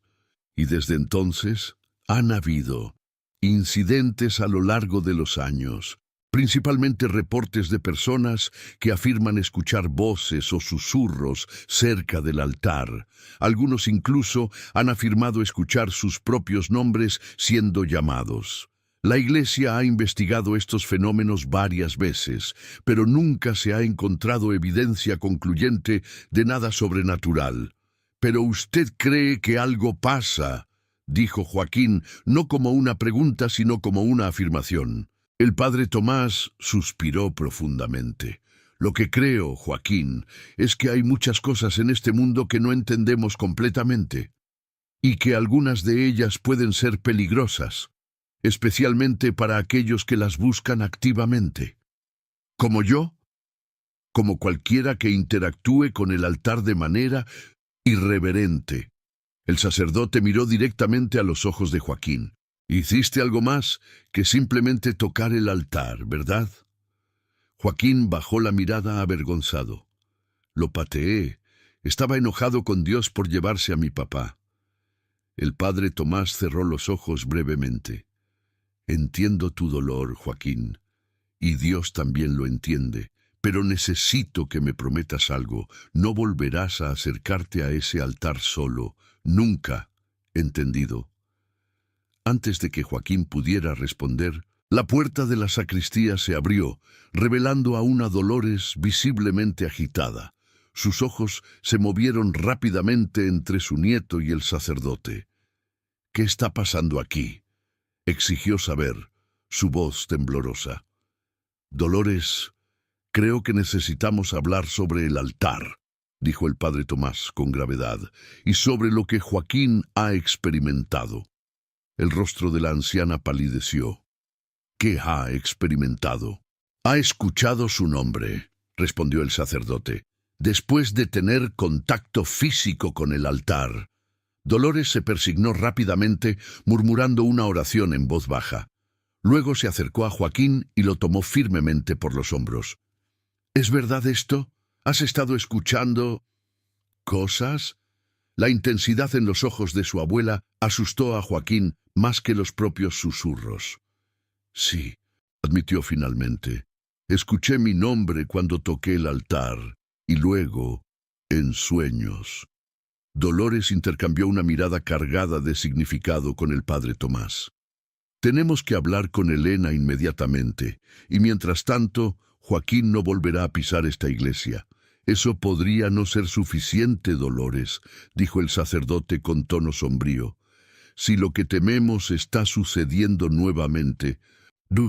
Y desde entonces han habido incidentes a lo largo de los años, principalmente reportes de personas que afirman escuchar voces o susurros cerca del altar. Algunos incluso han afirmado escuchar sus propios nombres siendo llamados. La Iglesia ha investigado estos fenómenos varias veces, pero nunca se ha encontrado evidencia concluyente de nada sobrenatural. «Pero usted cree que algo pasa», dijo Joaquín, no como una pregunta, sino como una afirmación. El padre Tomás suspiró profundamente. «Lo que creo, Joaquín, es que hay muchas cosas en este mundo que no entendemos completamente, y que algunas de ellas pueden ser peligrosas, especialmente para aquellos que las buscan activamente. Como yo, como cualquiera que interactúe con el altar de manera irreverente». El sacerdote miró directamente a los ojos de Joaquín. «Hiciste algo más que simplemente tocar el altar, ¿verdad?» Joaquín bajó la mirada avergonzado. «Lo pateé. Estaba enojado con Dios por llevarse a mi papá». El padre Tomás cerró los ojos brevemente. «Entiendo tu dolor, Joaquín, y Dios también lo entiende, pero necesito que me prometas algo. No volverás a acercarte a ese altar solo, nunca, ¿entendido?» Antes de que Joaquín pudiera responder, la puerta de la sacristía se abrió, revelando a una Dolores visiblemente agitada. Sus ojos se movieron rápidamente entre su nieto y el sacerdote. «¿Qué está pasando aquí?», exigió saber, su voz temblorosa. «Dolores, creo que necesitamos hablar sobre el altar», dijo el padre Tomás con gravedad, «y sobre lo que Joaquín ha experimentado». El rostro de la anciana palideció. «¿Qué ha experimentado?» «Ha escuchado su nombre», respondió el sacerdote, «después de tener contacto físico con el altar». Dolores se persignó rápidamente, murmurando una oración en voz baja. Luego se acercó a Joaquín y lo tomó firmemente por los hombros. «¿Es verdad esto? ¿Has estado escuchando cosas?» La intensidad en los ojos de su abuela asustó a Joaquín más que los propios susurros. «Sí», admitió finalmente. «Escuché mi nombre cuando toqué el altar, y luego, en sueños». Dolores intercambió una mirada cargada de significado con el padre Tomás. «Tenemos que hablar con Elena inmediatamente, y mientras tanto, Joaquín no volverá a pisar esta iglesia». «Eso podría no ser suficiente, Dolores», dijo el sacerdote con tono sombrío. «Si lo que tememos está sucediendo nuevamente».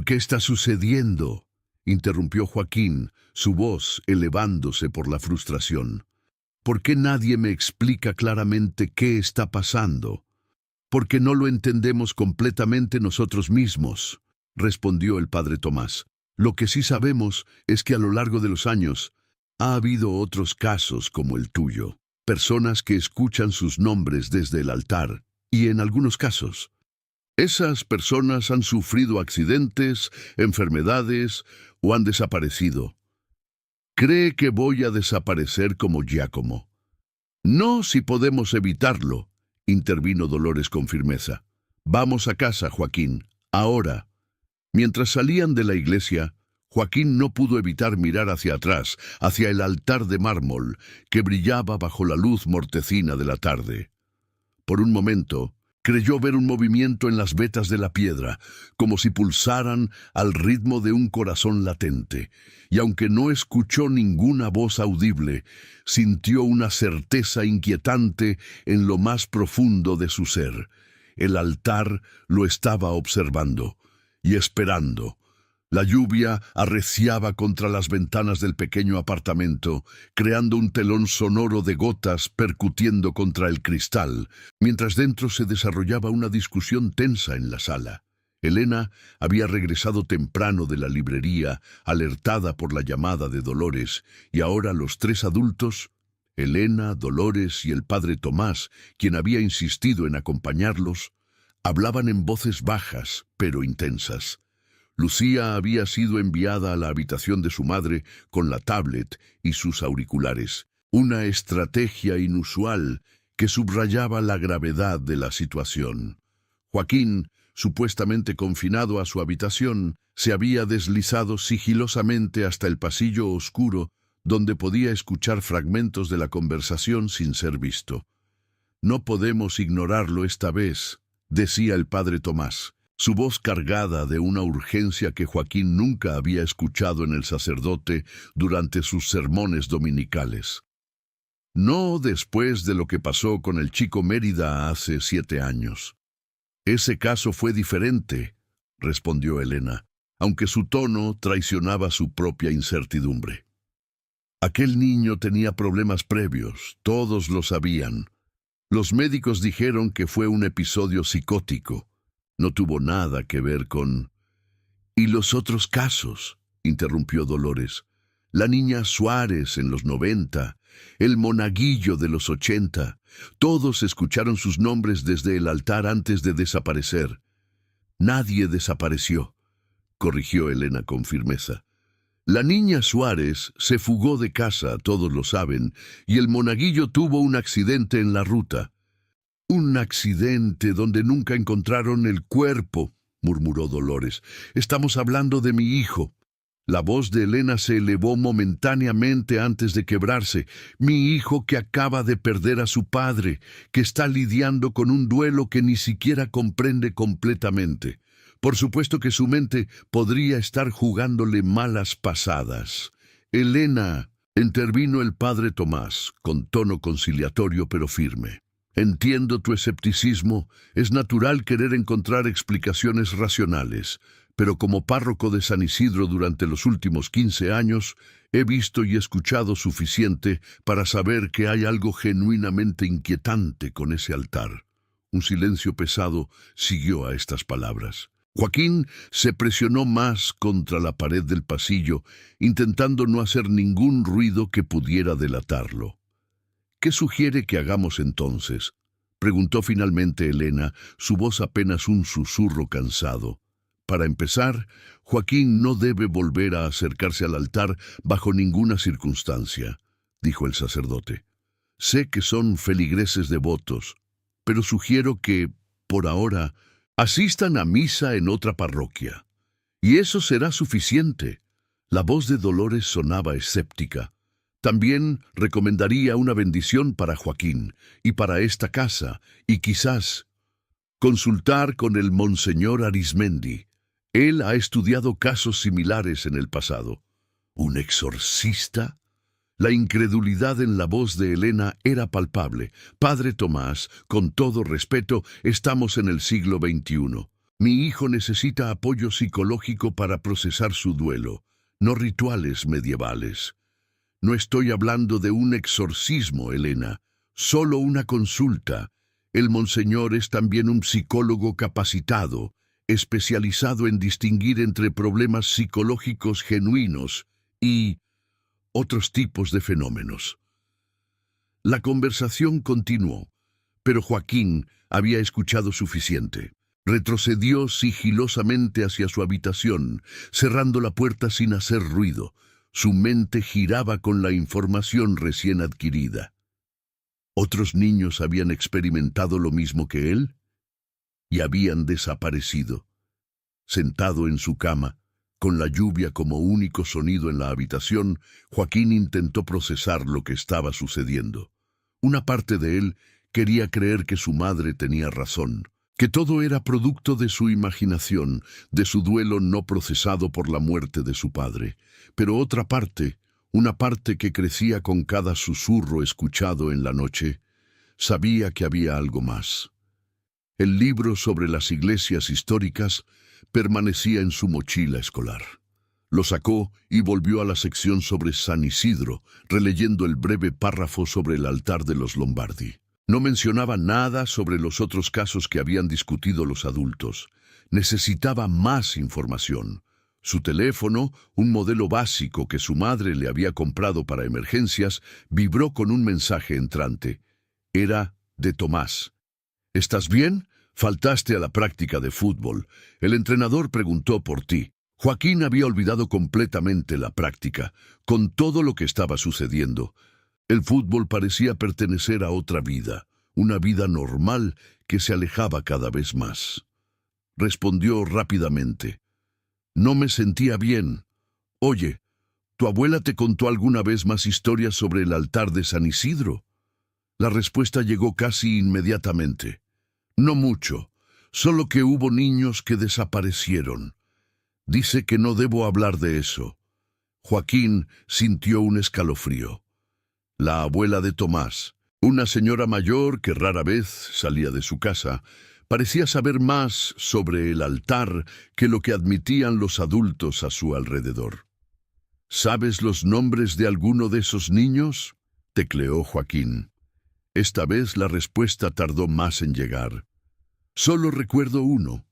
«¿Qué está sucediendo?», interrumpió Joaquín, su voz elevándose por la frustración. «¿Por qué nadie me explica claramente qué está pasando?» «Porque no lo entendemos completamente nosotros mismos», respondió el padre Tomás. «Lo que sí sabemos es que a lo largo de los años ha habido otros casos como el tuyo, personas que escuchan sus nombres desde el altar, y en algunos casos, esas personas han sufrido accidentes, enfermedades o han desaparecido. ¿Cree que voy a desaparecer como Giacomo?» «No, si podemos evitarlo», intervino Dolores con firmeza. «Vamos a casa, Joaquín, ahora». Mientras salían de la iglesia, Joaquín no pudo evitar mirar hacia atrás, hacia el altar de mármol, que brillaba bajo la luz mortecina de la tarde. Por un momento, creyó ver un movimiento en las vetas de la piedra, como si pulsaran al ritmo de un corazón latente, y aunque no escuchó ninguna voz audible, sintió una certeza inquietante en lo más profundo de su ser. El altar lo estaba observando y esperando. La lluvia arreciaba contra las ventanas del pequeño apartamento, creando un telón sonoro de gotas percutiendo contra el cristal, mientras dentro se desarrollaba una discusión tensa en la sala. Elena había regresado temprano de la librería, alertada por la llamada de Dolores, y ahora los tres adultos, Elena, Dolores y el padre Tomás, quien había insistido en acompañarlos, hablaban en voces bajas, pero intensas. Lucía había sido enviada a la habitación de su madre con la tablet y sus auriculares, una estrategia inusual que subrayaba la gravedad de la situación. Joaquín, supuestamente confinado a su habitación, se había deslizado sigilosamente hasta el pasillo oscuro, donde podía escuchar fragmentos de la conversación sin ser visto. «No podemos ignorarlo esta vez», decía el padre Tomás, su voz cargada de una urgencia que Joaquín nunca había escuchado en el sacerdote durante sus sermones dominicales. «No después de lo que pasó con el chico Mérida hace 7 años. Ese caso fue diferente», respondió Elena, aunque su tono traicionaba su propia incertidumbre. Aquel niño tenía problemas previos, todos lo sabían. Los médicos dijeron que fue un episodio psicótico. No tuvo nada que ver con... «¿Y los otros casos?», interrumpió Dolores. «La niña Suárez en los 90, el monaguillo de los 80, todos escucharon sus nombres desde el altar antes de desaparecer». «Nadie desapareció», corrigió Elena con firmeza. «La niña Suárez se fugó de casa, todos lo saben, y el monaguillo tuvo un accidente en la ruta». «Un accidente donde nunca encontraron el cuerpo», murmuró Dolores. «Estamos hablando de mi hijo». La voz de Elena se elevó momentáneamente antes de quebrarse. «Mi hijo que acaba de perder a su padre, que está lidiando con un duelo que ni siquiera comprende completamente. Por supuesto que su mente podría estar jugándole malas pasadas». «Elena», intervino el padre Tomás, con tono conciliatorio pero firme. «Entiendo tu escepticismo, es natural querer encontrar explicaciones racionales, pero como párroco de San Isidro durante los últimos 15 años, he visto y escuchado suficiente para saber que hay algo genuinamente inquietante con ese altar». Un silencio pesado siguió a estas palabras. Joaquín se presionó más contra la pared del pasillo, intentando no hacer ningún ruido que pudiera delatarlo. «¿Qué sugiere que hagamos entonces?», preguntó finalmente Elena, su voz apenas un susurro cansado. «Para empezar, Joaquín no debe volver a acercarse al altar bajo ninguna circunstancia», dijo el sacerdote. «Sé que son feligreses devotos, pero sugiero que, por ahora, asistan a misa en otra parroquia. Y eso será suficiente». La voz de Dolores sonaba escéptica. «También recomendaría una bendición para Joaquín y para esta casa, y quizás consultar con el monseñor Arismendi. Él ha estudiado casos similares en el pasado». «¿Un exorcista?». La incredulidad en la voz de Elena era palpable. «Padre Tomás, con todo respeto, estamos en el siglo XXI. Mi hijo necesita apoyo psicológico para procesar su duelo, no rituales medievales». «No estoy hablando de un exorcismo, Elena, solo una consulta. El monseñor es también un psicólogo capacitado, especializado en distinguir entre problemas psicológicos genuinos y otros tipos de fenómenos». La conversación continuó, pero Joaquín había escuchado suficiente. Retrocedió sigilosamente hacia su habitación, cerrando la puerta sin hacer ruido. Su mente giraba con la información recién adquirida. ¿Otros niños habían experimentado lo mismo que él? Y habían desaparecido. Sentado en su cama, con la lluvia como único sonido en la habitación, Joaquín intentó procesar lo que estaba sucediendo. Una parte de él quería creer que su madre tenía razón, que todo era producto de su imaginación, de su duelo no procesado por la muerte de su padre. Pero otra parte, una parte que crecía con cada susurro escuchado en la noche, sabía que había algo más. El libro sobre las iglesias históricas permanecía en su mochila escolar. Lo sacó y volvió a la sección sobre San Isidro, releyendo el breve párrafo sobre el altar de los Lombardi. No mencionaba nada sobre los otros casos que habían discutido los adultos, Necesitaba más información. Su teléfono, un modelo básico que su madre le había comprado para emergencias, vibró con un mensaje entrante. Era de Tomás. ¿Estás bien? Faltaste a la práctica de fútbol. El entrenador preguntó por ti. Joaquín había olvidado completamente la práctica, con todo lo que estaba sucediendo. El fútbol parecía pertenecer a otra vida, una vida normal que se alejaba cada vez más. Respondió rápidamente. No me sentía bien. Oye, ¿tu abuela te contó alguna vez más historias sobre el altar de San Isidro? La respuesta llegó casi inmediatamente. No mucho, solo que hubo niños que desaparecieron. Dice que no debo hablar de eso. Joaquín sintió un escalofrío. La abuela de Tomás, una señora mayor que rara vez salía de su casa, parecía saber más sobre el altar que lo que admitían los adultos a su alrededor. ¿Sabes los nombres de alguno de esos niños?, tecleó Joaquín. Esta vez la respuesta tardó más en llegar. Solo recuerdo uno.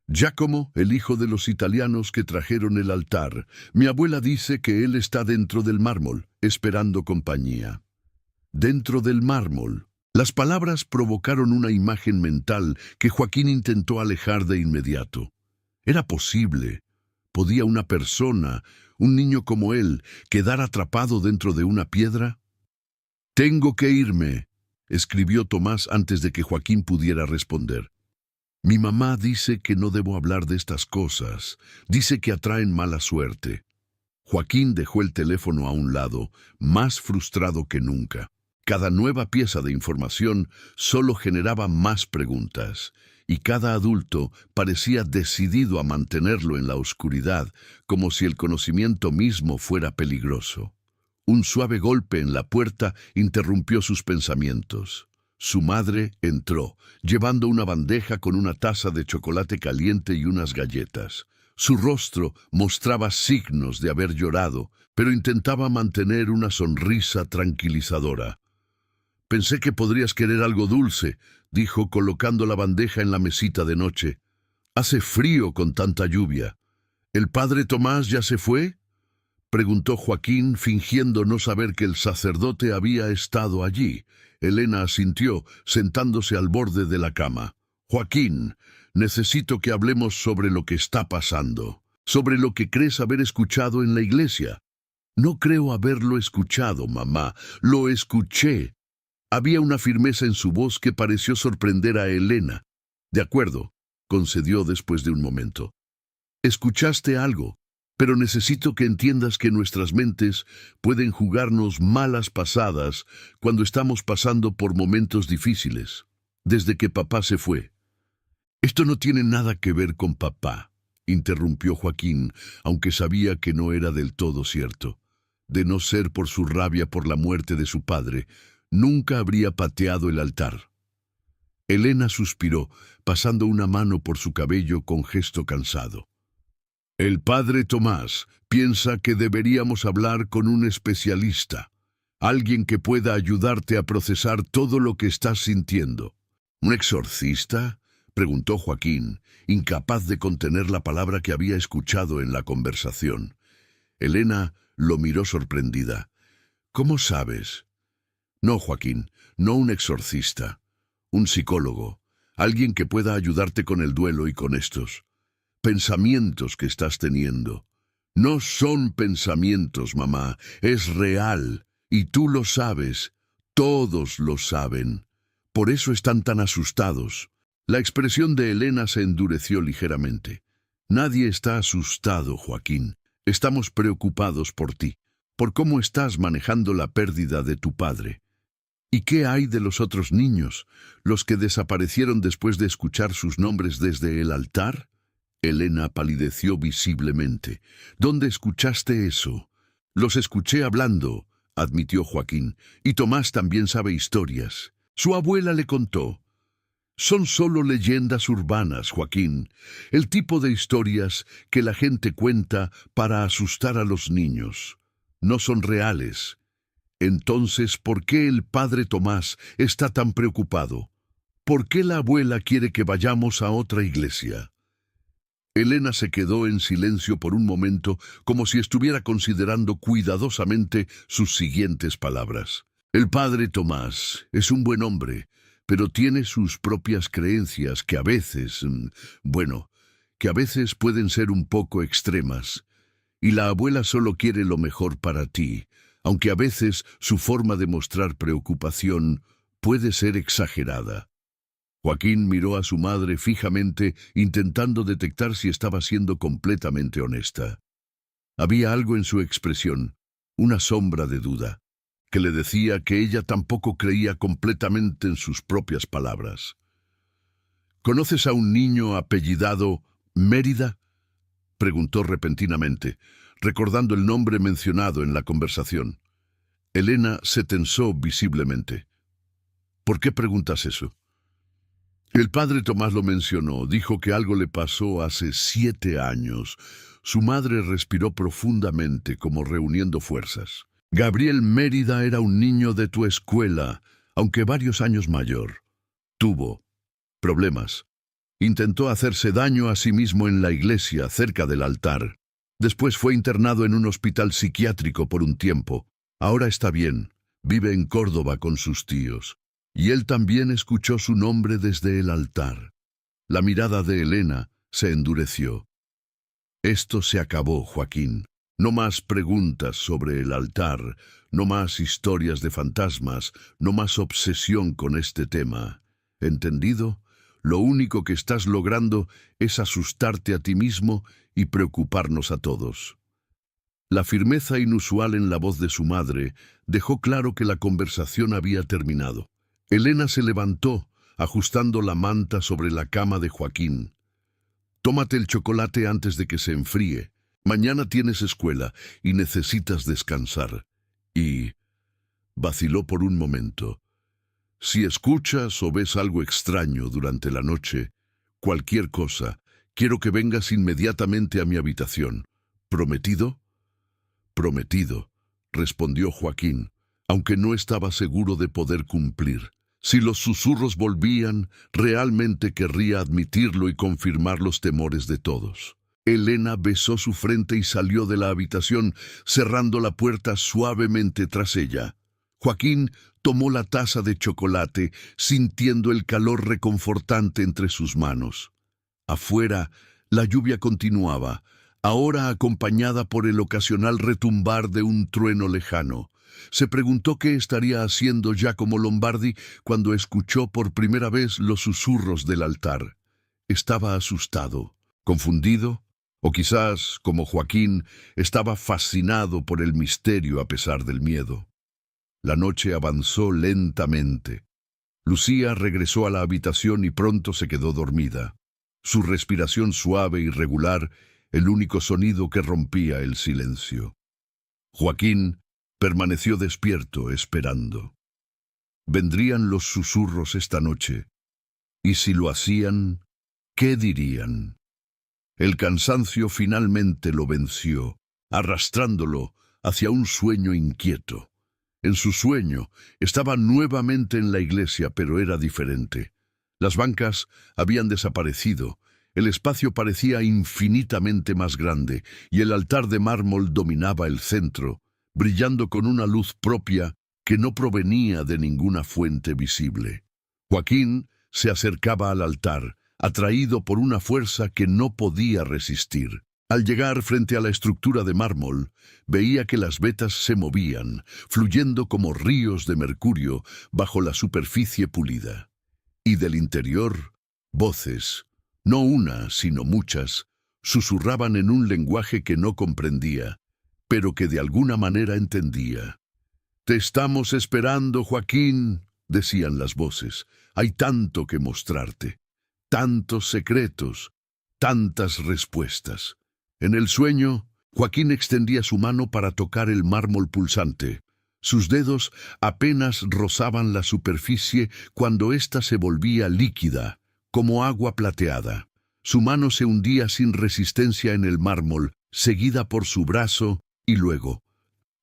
Giacomo, el hijo de los italianos que trajeron el altar. Mi abuela dice que él está dentro del mármol, esperando compañía. Dentro del mármol. Las palabras provocaron una imagen mental que Joaquín intentó alejar de inmediato. Era posible. ¿Podía una persona, un niño como él, quedar atrapado dentro de una piedra? Tengo que irme, escribió Tomás antes de que Joaquín pudiera responder. Mi mamá dice que no debo hablar de estas cosas. Dice que atraen mala suerte. Joaquín dejó el teléfono a un lado, más frustrado que nunca. Cada nueva pieza de información solo generaba más preguntas, y cada adulto parecía decidido a mantenerlo en la oscuridad, como si el conocimiento mismo fuera peligroso. Un suave golpe en la puerta interrumpió sus pensamientos. Su madre entró, llevando una bandeja con una taza de chocolate caliente y unas galletas. Su rostro mostraba signos de haber llorado, pero intentaba mantener una sonrisa tranquilizadora. Pensé que podrías querer algo dulce, dijo colocando la bandeja en la mesita de noche. Hace frío con tanta lluvia. ¿El padre Tomás ya se fue?, preguntó Joaquín, fingiendo no saber que el sacerdote había estado allí. Elena asintió, sentándose al borde de la cama. Joaquín, necesito que hablemos sobre lo que está pasando, sobre lo que crees haber escuchado en la iglesia. No creo haberlo escuchado, mamá. Lo escuché. Había una firmeza en su voz que pareció sorprender a Elena. De acuerdo, concedió después de un momento. Escuchaste algo, pero necesito que entiendas que nuestras mentes pueden jugarnos malas pasadas cuando estamos pasando por momentos difíciles, desde que papá se fue. Esto no tiene nada que ver con papá, interrumpió Joaquín, aunque sabía que no era del todo cierto. De no ser por su rabia por la muerte de su padre, nunca habría pateado el altar. Elena suspiró, pasando una mano por su cabello con gesto cansado. El padre Tomás piensa que deberíamos hablar con un especialista, alguien que pueda ayudarte a procesar todo lo que estás sintiendo. ¿Un exorcista?, preguntó Joaquín, incapaz de contener la palabra que había escuchado en la conversación. Elena lo miró sorprendida. ¿Cómo sabes? No, Joaquín, no un exorcista. Un psicólogo, alguien que pueda ayudarte con el duelo y con estos pensamientos que estás teniendo. No son pensamientos, mamá, es real, y tú lo sabes, todos lo saben. Por eso están tan asustados. La expresión de Elena se endureció ligeramente. Nadie está asustado, Joaquín. Estamos preocupados por ti, por cómo estás manejando la pérdida de tu padre. ¿Y qué hay de los otros niños, los que desaparecieron después de escuchar sus nombres desde el altar? Elena palideció visiblemente. ¿Dónde escuchaste eso? Los escuché hablando, admitió Joaquín, y Tomás también sabe historias. Su abuela le contó. Son solo leyendas urbanas, Joaquín, el tipo de historias que la gente cuenta para asustar a los niños. No son reales. Entonces, ¿por qué el padre Tomás está tan preocupado? ¿Por qué la abuela quiere que vayamos a otra iglesia? Elena se quedó en silencio por un momento, como si estuviera considerando cuidadosamente sus siguientes palabras. El padre Tomás es un buen hombre, pero tiene sus propias creencias que a veces, que a veces pueden ser un poco extremas. Y la abuela solo quiere lo mejor para ti, aunque a veces su forma de mostrar preocupación puede ser exagerada. Joaquín miró a su madre fijamente, intentando detectar si estaba siendo completamente honesta. Había algo en su expresión, una sombra de duda, que le decía que ella tampoco creía completamente en sus propias palabras. ¿Conoces a un niño apellidado Mérida?, preguntó repentinamente, recordando el nombre mencionado en la conversación. Elena se tensó visiblemente. ¿Por qué preguntas eso? El padre Tomás lo mencionó, dijo que algo le pasó hace 7 años. Su madre respiró profundamente, como reuniendo fuerzas. Gabriel Mérida era un niño de tu escuela, aunque varios años mayor. Tuvo problemas. Intentó hacerse daño a sí mismo en la iglesia, cerca del altar. Después fue internado en un hospital psiquiátrico por un tiempo. Ahora está bien, vive en Córdoba con sus tíos. Y él también escuchó su nombre desde el altar. La mirada de Elena se endureció. Esto se acabó, Joaquín. No más preguntas sobre el altar, no más historias de fantasmas, no más obsesión con este tema. ¿Entendido? Lo único que estás logrando es asustarte a ti mismo y preocuparnos a todos. La firmeza inusual en la voz de su madre dejó claro que la conversación había terminado. Elena se levantó, ajustando la manta sobre la cama de Joaquín. Tómate el chocolate antes de que se enfríe. Mañana tienes escuela y necesitas descansar. Y vaciló por un momento. Si escuchas o ves algo extraño durante la noche, cualquier cosa, quiero que vengas inmediatamente a mi habitación. ¿Prometido? Prometido, respondió Joaquín, aunque no estaba seguro de poder cumplir. Si los susurros volvían, realmente querría admitirlo y confirmar los temores de todos. Elena besó su frente y salió de la habitación, cerrando la puerta suavemente tras ella. Joaquín tomó la taza de chocolate, sintiendo el calor reconfortante entre sus manos. Afuera, la lluvia continuaba, ahora acompañada por el ocasional retumbar de un trueno lejano. Se preguntó qué estaría haciendo Giacomo Lombardi cuando escuchó por primera vez los susurros del altar. Estaba asustado, confundido, o quizás, como Joaquín, estaba fascinado por el misterio a pesar del miedo. La noche avanzó lentamente. Lucía regresó a la habitación y pronto se quedó dormida. Su respiración suave y regular, el único sonido que rompía el silencio. Joaquín permaneció despierto, esperando. ¿Vendrían los susurros esta noche? Y si lo hacían, ¿qué dirían? El cansancio finalmente lo venció, arrastrándolo hacia un sueño inquieto. En su sueño estaba nuevamente en la iglesia, pero era diferente. Las bancas habían desaparecido, el espacio parecía infinitamente más grande, y el altar de mármol dominaba el centro, brillando con una luz propia que no provenía de ninguna fuente visible. Joaquín se acercaba al altar, atraído por una fuerza que no podía resistir. Al llegar frente a la estructura de mármol, veía que las vetas se movían, fluyendo como ríos de mercurio bajo la superficie pulida. Y del interior, voces, no una, sino muchas, susurraban en un lenguaje que no comprendía, pero que de alguna manera entendía. «Te estamos esperando, Joaquín», decían las voces. «Hay tanto que mostrarte, tantos secretos, tantas respuestas». En el sueño, Joaquín extendía su mano para tocar el mármol pulsante. Sus dedos apenas rozaban la superficie cuando ésta se volvía líquida, como agua plateada. Su mano se hundía sin resistencia en el mármol, seguida por su brazo, y luego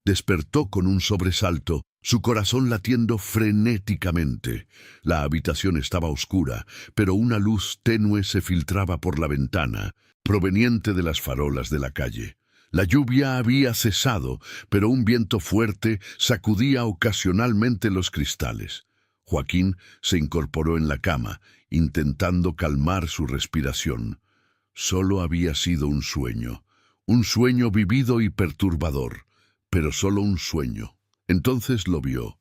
despertó con un sobresalto, su corazón latiendo frenéticamente. La habitación estaba oscura, pero una luz tenue se filtraba por la ventana, proveniente de las farolas de la calle. La lluvia había cesado, pero un viento fuerte sacudía ocasionalmente los cristales. Joaquín se incorporó en la cama, intentando calmar su respiración. Solo había sido un sueño vivido y perturbador, pero solo un sueño. Entonces lo vio.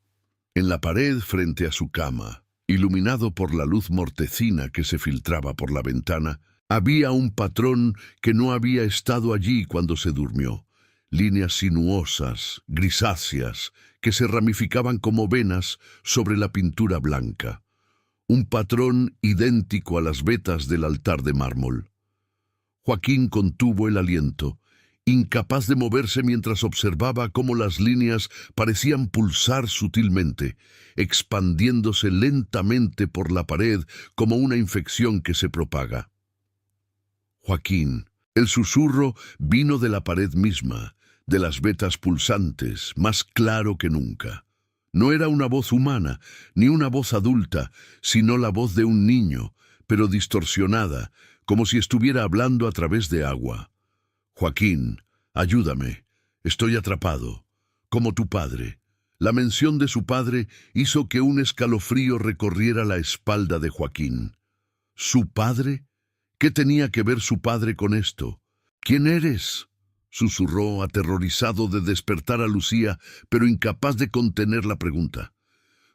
En la pared frente a su cama, iluminado por la luz mortecina que se filtraba por la ventana, había un patrón que no había estado allí cuando se durmió. Líneas sinuosas, grisáceas, que se ramificaban como venas sobre la pintura blanca. Un patrón idéntico a las vetas del altar de mármol. Joaquín contuvo el aliento, incapaz de moverse mientras observaba cómo las líneas parecían pulsar sutilmente, expandiéndose lentamente por la pared como una infección que se propaga. Joaquín, el susurro vino de la pared misma, de las vetas pulsantes, más claro que nunca. No era una voz humana, ni una voz adulta, sino la voz de un niño, pero distorsionada, como si estuviera hablando a través de agua. Joaquín, ayúdame, estoy atrapado, como tu padre. La mención de su padre hizo que un escalofrío recorriera la espalda de Joaquín. ¿Su padre? ¿Qué tenía que ver su padre con esto? ¿Quién eres?, susurró, aterrorizado de despertar a Lucía, pero incapaz de contener la pregunta.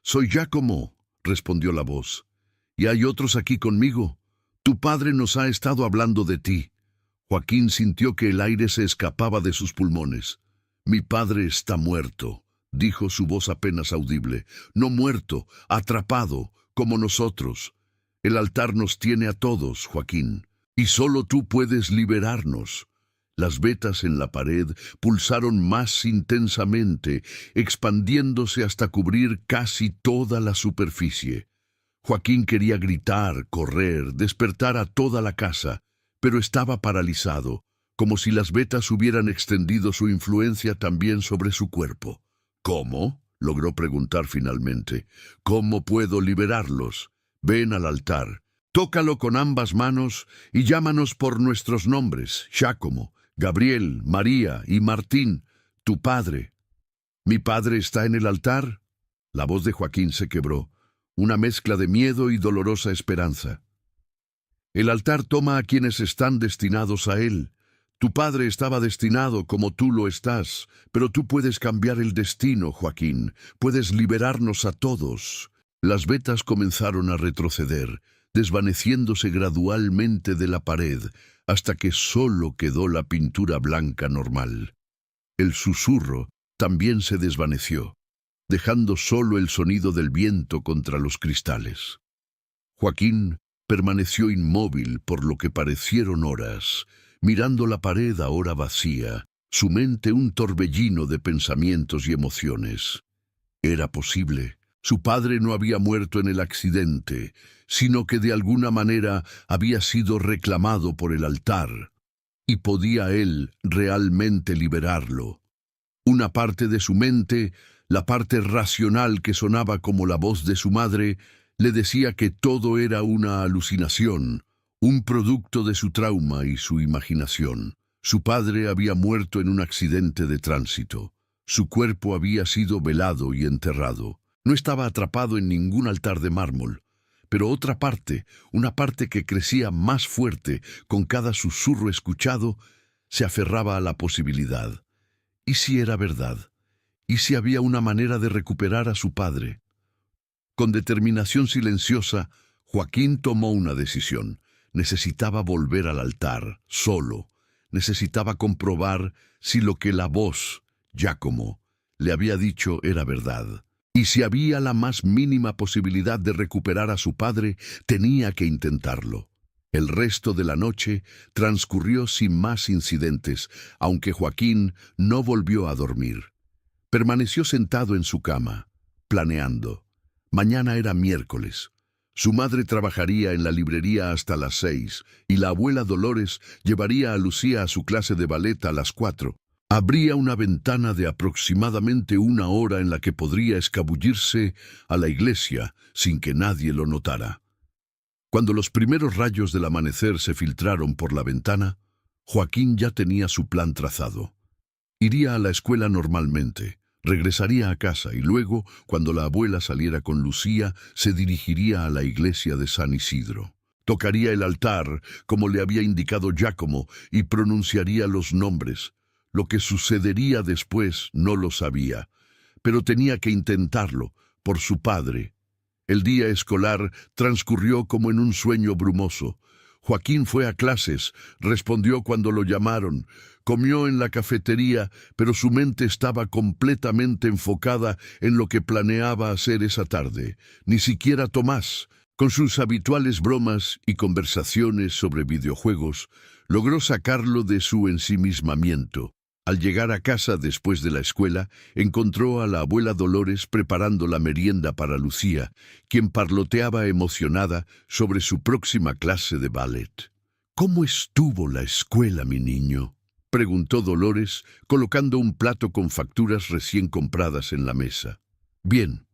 «Soy Giacomo», respondió la voz. «Y hay otros aquí conmigo. Tu padre nos ha estado hablando de ti». Joaquín sintió que el aire se escapaba de sus pulmones. «Mi padre está muerto», dijo su voz apenas audible. «No muerto, atrapado, como nosotros. El altar nos tiene a todos, Joaquín, y solo tú puedes liberarnos». Las vetas en la pared pulsaron más intensamente, expandiéndose hasta cubrir casi toda la superficie. Joaquín quería gritar, correr, despertar a toda la casa, pero estaba paralizado, como si las vetas hubieran extendido su influencia también sobre su cuerpo. «¿Cómo?», logró preguntar finalmente. «¿Cómo puedo liberarlos? Ven al altar. Tócalo con ambas manos y llámanos por nuestros nombres, Giacomo, Gabriel, María y Martín, tu padre». «¿Mi padre está en el altar?». La voz de Joaquín se quebró, una mezcla de miedo y dolorosa esperanza. «El altar toma a quienes están destinados a él. Tu padre estaba destinado como tú lo estás, pero tú puedes cambiar el destino, Joaquín. Puedes liberarnos a todos». Las vetas comenzaron a retroceder, desvaneciéndose gradualmente de la pared, hasta que solo quedó la pintura blanca normal. El susurro también se desvaneció, dejando solo el sonido del viento contra los cristales. Joaquín permaneció inmóvil por lo que parecieron horas, mirando la pared ahora vacía, su mente un torbellino de pensamientos y emociones. Era posible. Su padre no había muerto en el accidente, sino que de alguna manera había sido reclamado por el altar, y podía él realmente liberarlo. Una parte de su mente, la parte racional que sonaba como la voz de su madre, le decía que todo era una alucinación, un producto de su trauma y su imaginación. Su padre había muerto en un accidente de tránsito. Su cuerpo había sido velado y enterrado. No estaba atrapado en ningún altar de mármol, pero otra parte, una parte que crecía más fuerte con cada susurro escuchado, se aferraba a la posibilidad. ¿Y si era verdad? ¿Y si había una manera de recuperar a su padre? Con determinación silenciosa, Joaquín tomó una decisión. Necesitaba volver al altar, solo. Necesitaba comprobar si lo que la voz, Giacomo, le había dicho era verdad. Y si había la más mínima posibilidad de recuperar a su padre, tenía que intentarlo. El resto de la noche transcurrió sin más incidentes, aunque Joaquín no volvió a dormir. Permaneció sentado en su cama, planeando. Mañana era miércoles. Su madre trabajaría en la librería hasta las 6 y la abuela Dolores llevaría a Lucía a su clase de ballet a las 4. Habría una ventana de aproximadamente 1 hora en la que podría escabullirse a la iglesia sin que nadie lo notara. Cuando los primeros rayos del amanecer se filtraron por la ventana, Joaquín ya tenía su plan trazado. Iría a la escuela normalmente, regresaría a casa y luego, cuando la abuela saliera con Lucía, se dirigiría a la iglesia de San Isidro. Tocaría el altar, como le había indicado Giacomo, y pronunciaría los nombres. Lo que sucedería después no lo sabía, pero tenía que intentarlo, por su padre. El día escolar transcurrió como en un sueño brumoso. Joaquín fue a clases, respondió cuando lo llamaron, comió en la cafetería, pero su mente estaba completamente enfocada en lo que planeaba hacer esa tarde. Ni siquiera Tomás, con sus habituales bromas y conversaciones sobre videojuegos, logró sacarlo de su ensimismamiento. Al llegar a casa después de la escuela, encontró a la abuela Dolores preparando la merienda para Lucía, quien parloteaba emocionada sobre su próxima clase de ballet. «¿Cómo estuvo la escuela, mi niño?», preguntó Dolores, colocando un plato con facturas recién compradas en la mesa. «Bien»,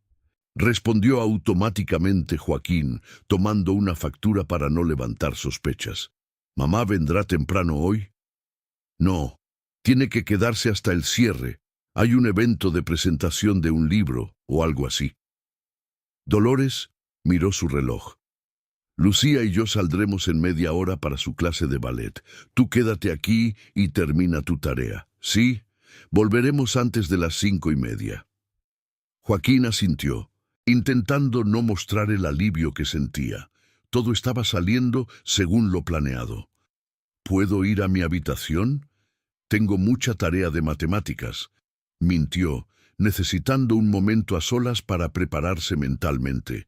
respondió automáticamente Joaquín, tomando una factura para no levantar sospechas. «¿Mamá vendrá temprano hoy?» «No. Tiene que quedarse hasta el cierre. Hay un evento de presentación de un libro o algo así». Dolores miró su reloj. «Lucía y yo saldremos en media hora para su clase de ballet. Tú quédate aquí y termina tu tarea. ¿Sí? Volveremos antes de las 5:30. Joaquín asintió, intentando no mostrar el alivio que sentía. Todo estaba saliendo según lo planeado. «¿Puedo ir a mi habitación? Tengo mucha tarea de matemáticas», mintió, necesitando un momento a solas para prepararse mentalmente.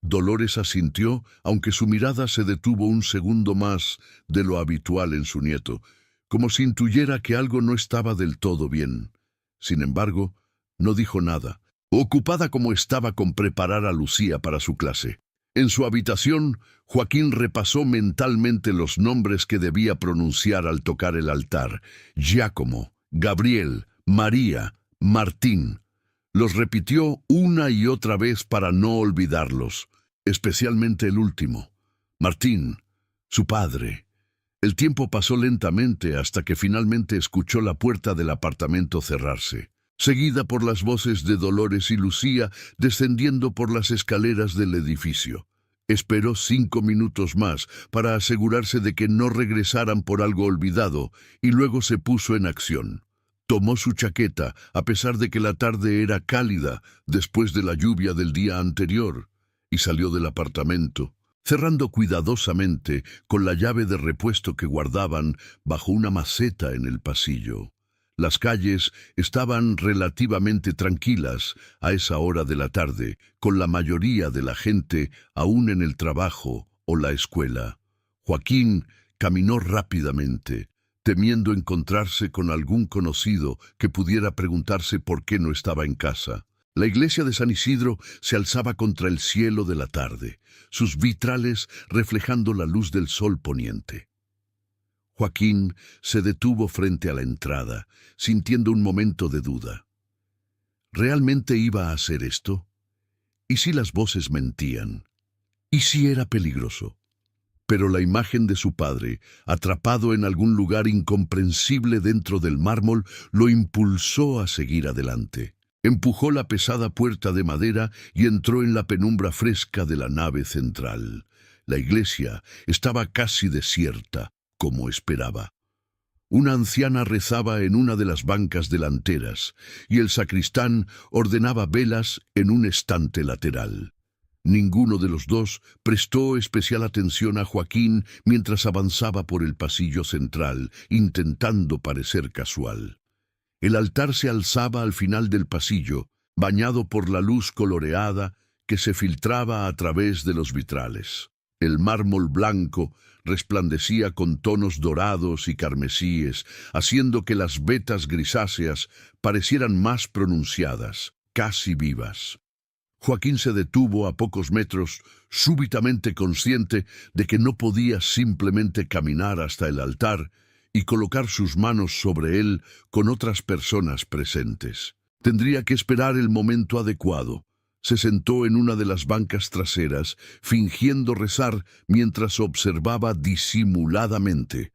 Dolores asintió, aunque su mirada se detuvo un segundo más de lo habitual en su nieto, como si intuyera que algo no estaba del todo bien. Sin embargo, no dijo nada, ocupada como estaba con preparar a Lucía para su clase. En su habitación, Joaquín repasó mentalmente los nombres que debía pronunciar al tocar el altar: Giacomo, Gabriel, María, Martín. Los repitió una y otra vez para no olvidarlos, especialmente el último, Martín, su padre. El tiempo pasó lentamente hasta que finalmente escuchó la puerta del apartamento cerrarse, seguida por las voces de Dolores y Lucía descendiendo por las escaleras del edificio. Esperó 5 minutos más para asegurarse de que no regresaran por algo olvidado y luego se puso en acción. Tomó su chaqueta, a pesar de que la tarde era cálida después de la lluvia del día anterior, y salió del apartamento, cerrando cuidadosamente con la llave de repuesto que guardaban bajo una maceta en el pasillo. Las calles estaban relativamente tranquilas a esa hora de la tarde, con la mayoría de la gente aún en el trabajo o la escuela. Joaquín caminó rápidamente, temiendo encontrarse con algún conocido que pudiera preguntarse por qué no estaba en casa. La iglesia de San Isidro se alzaba contra el cielo de la tarde, sus vitrales reflejando la luz del sol poniente. Joaquín se detuvo frente a la entrada, sintiendo un momento de duda. ¿Realmente iba a hacer esto? ¿Y si las voces mentían? ¿Y si era peligroso? Pero la imagen de su padre, atrapado en algún lugar incomprensible dentro del mármol, lo impulsó a seguir adelante. Empujó la pesada puerta de madera y entró en la penumbra fresca de la nave central. La iglesia estaba casi desierta, como esperaba. Una anciana rezaba en una de las bancas delanteras, y el sacristán ordenaba velas en un estante lateral. Ninguno de los dos prestó especial atención a Joaquín mientras avanzaba por el pasillo central, intentando parecer casual. El altar se alzaba al final del pasillo, bañado por la luz coloreada que se filtraba a través de los vitrales. El mármol blanco resplandecía con tonos dorados y carmesíes, haciendo que las vetas grisáceas parecieran más pronunciadas, casi vivas. Joaquín se detuvo a pocos metros, súbitamente consciente de que no podía simplemente caminar hasta el altar y colocar sus manos sobre él con otras personas presentes. Tendría que esperar el momento adecuado, Se sentó en una de las bancas traseras, fingiendo rezar mientras observaba disimuladamente.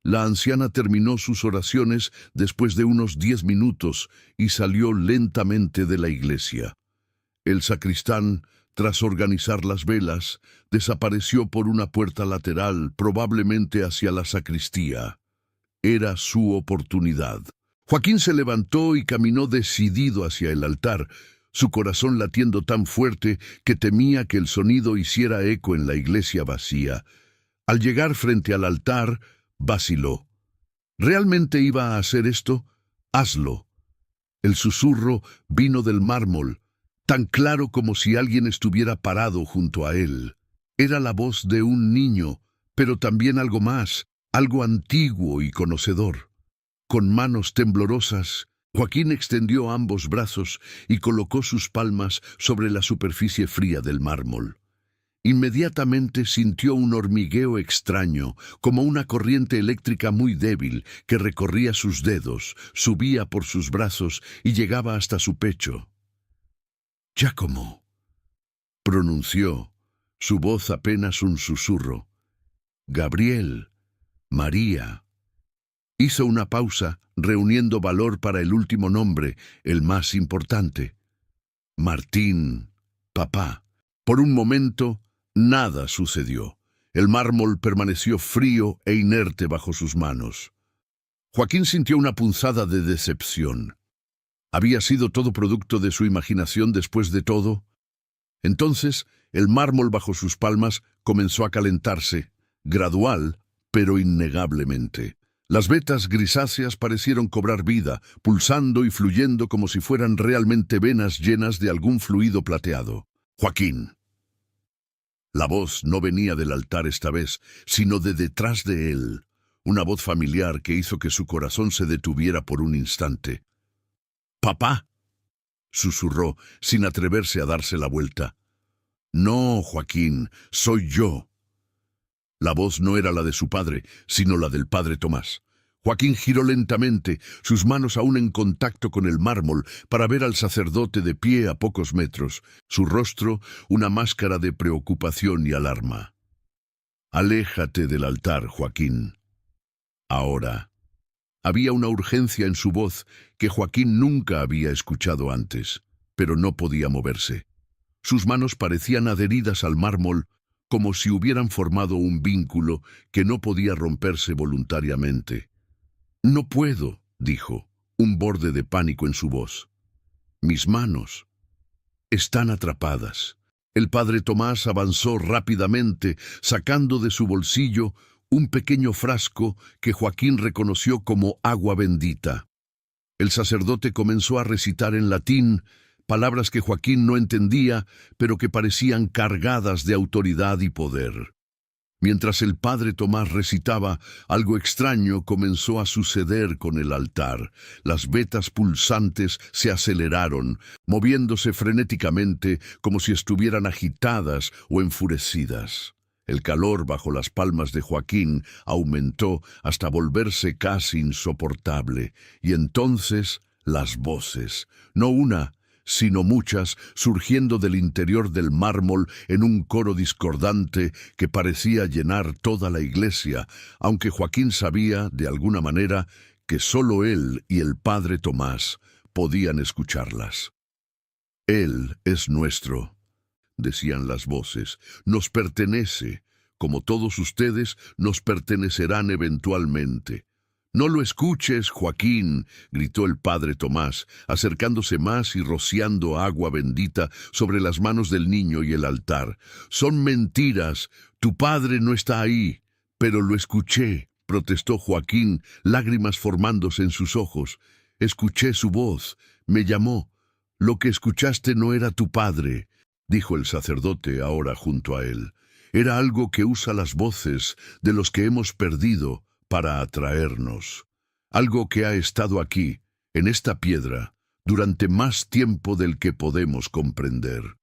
La anciana terminó sus oraciones después de unos 10 minutos y salió lentamente de la iglesia. El sacristán, tras organizar las velas, desapareció por una puerta lateral, probablemente hacia la sacristía. Era su oportunidad. Joaquín se levantó y caminó decidido hacia el altar, su corazón latiendo tan fuerte que temía que el sonido hiciera eco en la iglesia vacía. Al llegar frente al altar, vaciló. ¿Realmente iba a hacer esto? Hazlo. El susurro vino del mármol, tan claro como si alguien estuviera parado junto a él. Era la voz de un niño, pero también algo más, algo antiguo y conocedor. Con manos temblorosas, Joaquín extendió ambos brazos y colocó sus palmas sobre la superficie fría del mármol. Inmediatamente sintió un hormigueo extraño, como una corriente eléctrica muy débil que recorría sus dedos, subía por sus brazos y llegaba hasta su pecho. «Giacomo», pronunció, su voz apenas un susurro. «Gabriel, María». Hizo una pausa, reuniendo valor para el último nombre, el más importante. «Martín, papá». Por un momento, nada sucedió. El mármol permaneció frío e inerte bajo sus manos. Joaquín sintió una punzada de decepción. ¿Había sido todo producto de su imaginación después de todo? Entonces, el mármol bajo sus palmas comenzó a calentarse, gradual, pero innegablemente. Las vetas grisáceas parecieron cobrar vida, pulsando y fluyendo como si fueran realmente venas llenas de algún fluido plateado. «Joaquín». La voz no venía del altar esta vez, sino de detrás de él, una voz familiar que hizo que su corazón se detuviera por un instante. «Papá», susurró, sin atreverse a darse la vuelta. «No, Joaquín, soy yo». La voz no era la de su padre, sino la del padre Tomás. Joaquín giró lentamente, sus manos aún en contacto con el mármol, para ver al sacerdote de pie a pocos metros, su rostro una máscara de preocupación y alarma. «Aléjate del altar, Joaquín. Ahora». Había una urgencia en su voz que Joaquín nunca había escuchado antes, pero no podía moverse. Sus manos parecían adheridas al mármol, como si hubieran formado un vínculo que no podía romperse voluntariamente. «No puedo», dijo, un borde de pánico en su voz. «Mis manos están atrapadas». El padre Tomás avanzó rápidamente, sacando de su bolsillo un pequeño frasco que Joaquín reconoció como agua bendita. El sacerdote comenzó a recitar en latín palabras que Joaquín no entendía, pero que parecían cargadas de autoridad y poder. Mientras el padre Tomás recitaba, algo extraño comenzó a suceder con el altar. Las vetas pulsantes se aceleraron, moviéndose frenéticamente como si estuvieran agitadas o enfurecidas. El calor bajo las palmas de Joaquín aumentó hasta volverse casi insoportable, y entonces las voces, no una, sino muchas, surgiendo del interior del mármol en un coro discordante que parecía llenar toda la iglesia, aunque Joaquín sabía, de alguna manera, que solo él y el padre Tomás podían escucharlas. «Él es nuestro», decían las voces, «nos pertenece, como todos ustedes nos pertenecerán eventualmente». «No lo escuches, Joaquín», gritó el padre Tomás, acercándose más y rociando agua bendita sobre las manos del niño y el altar. «Son mentiras, tu padre no está ahí». «Pero lo escuché», protestó Joaquín, lágrimas formándose en sus ojos. «Escuché su voz, me llamó». «Lo que escuchaste no era tu padre», dijo el sacerdote ahora junto a él. «Era algo que usa las voces de los que hemos perdido para atraernos. Algo que ha estado aquí, en esta piedra, durante más tiempo del que podemos comprender».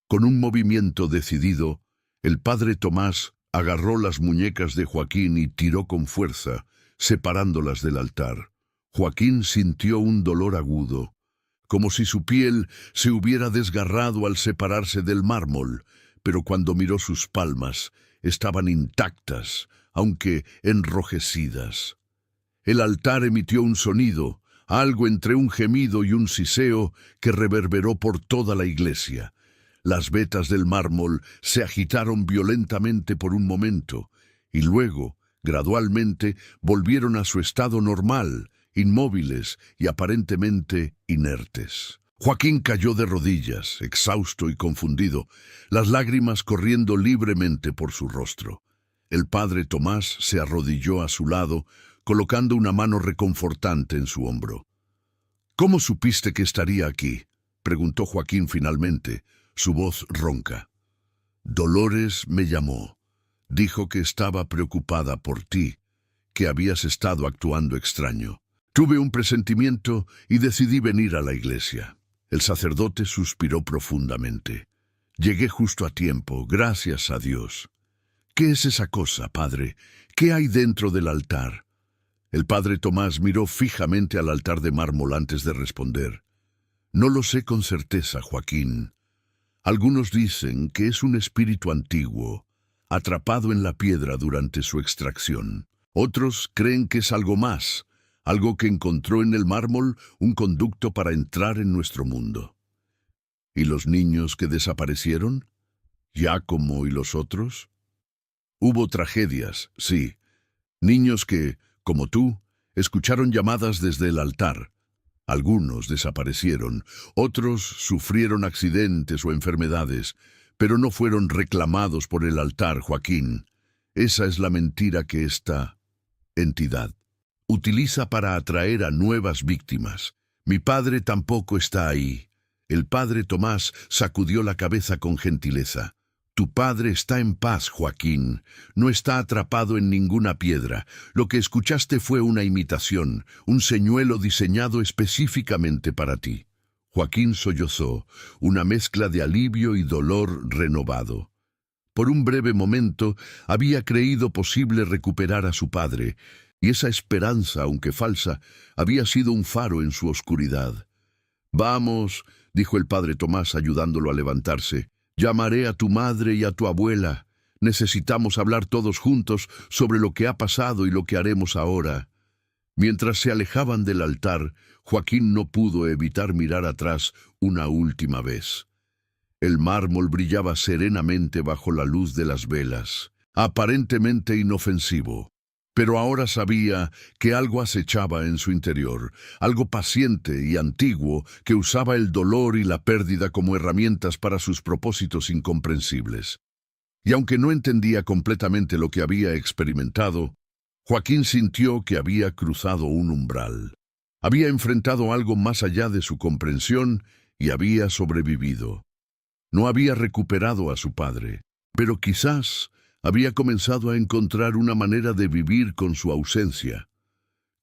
Con un movimiento decidido, el padre Tomás agarró las muñecas de Joaquín y tiró con fuerza, separándolas del altar. Joaquín sintió un dolor agudo, como si su piel se hubiera desgarrado al separarse del mármol, pero cuando miró sus palmas, estaban intactas, aunque enrojecidas. El altar emitió un sonido, algo entre un gemido y un siseo que reverberó por toda la iglesia. Las vetas del mármol se agitaron violentamente por un momento, y luego, gradualmente, volvieron a su estado normal, inmóviles y aparentemente inertes. Joaquín cayó de rodillas, exhausto y confundido, las lágrimas corriendo libremente por su rostro. El padre Tomás se arrodilló a su lado, colocando una mano reconfortante en su hombro. «¿Cómo supiste que estaría aquí?», preguntó Joaquín finalmente, su voz ronca. «Dolores me llamó. Dijo que estaba preocupada por ti, que habías estado actuando extraño. Tuve un presentimiento y decidí venir a la iglesia». El sacerdote suspiró profundamente. «Llegué justo a tiempo, gracias a Dios». «¿Qué es esa cosa, padre? ¿Qué hay dentro del altar?». El padre Tomás miró fijamente al altar de mármol antes de responder. «No lo sé con certeza, Joaquín. Algunos dicen que es un espíritu antiguo, atrapado en la piedra durante su extracción. Otros creen que es algo más, algo que encontró en el mármol, un conducto para entrar en nuestro mundo». «¿Y los niños que desaparecieron? ¿Giacomo y los otros?». «Hubo tragedias, sí. Niños que, como tú, escucharon llamadas desde el altar. Algunos desaparecieron, otros sufrieron accidentes o enfermedades, pero no fueron reclamados por el altar, Joaquín. Esa es la mentira que esta entidad utiliza para atraer a nuevas víctimas. Mi padre tampoco está ahí». El padre Tomás sacudió la cabeza con gentileza. «Tu padre está en paz, Joaquín. No está atrapado en ninguna piedra. Lo que escuchaste fue una imitación, un señuelo diseñado específicamente para ti». Joaquín sollozó, una mezcla de alivio y dolor renovado. Por un breve momento había creído posible recuperar a su padre, y esa esperanza, aunque falsa, había sido un faro en su oscuridad. «Vamos», dijo el padre Tomás ayudándolo a levantarse. «Llamaré a tu madre y a tu abuela. Necesitamos hablar todos juntos sobre lo que ha pasado y lo que haremos ahora». Mientras se alejaban del altar, Joaquín no pudo evitar mirar atrás una última vez. El mármol brillaba serenamente bajo la luz de las velas, aparentemente inofensivo. Pero ahora sabía que algo acechaba en su interior, algo paciente y antiguo que usaba el dolor y la pérdida como herramientas para sus propósitos incomprensibles. Y aunque no entendía completamente lo que había experimentado, Joaquín sintió que había cruzado un umbral. Había enfrentado algo más allá de su comprensión y había sobrevivido. No había recuperado a su padre, pero quizás había comenzado a encontrar una manera de vivir con su ausencia.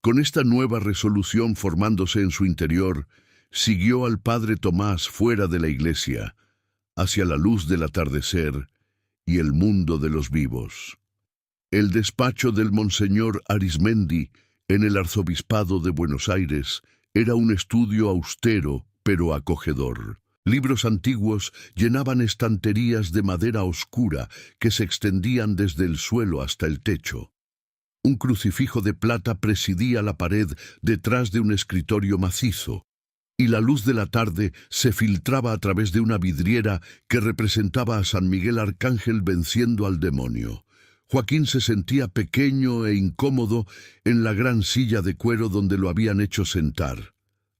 Con esta nueva resolución formándose en su interior, siguió al padre Tomás fuera de la iglesia, hacia la luz del atardecer y el mundo de los vivos. El despacho del monseñor Arismendi, en el arzobispado de Buenos Aires, era un estudio austero pero acogedor. Libros antiguos llenaban estanterías de madera oscura que se extendían desde el suelo hasta el techo. Un crucifijo de plata presidía la pared detrás de un escritorio macizo, y la luz de la tarde se filtraba a través de una vidriera que representaba a San Miguel Arcángel venciendo al demonio. Joaquín se sentía pequeño e incómodo en la gran silla de cuero donde lo habían hecho sentar.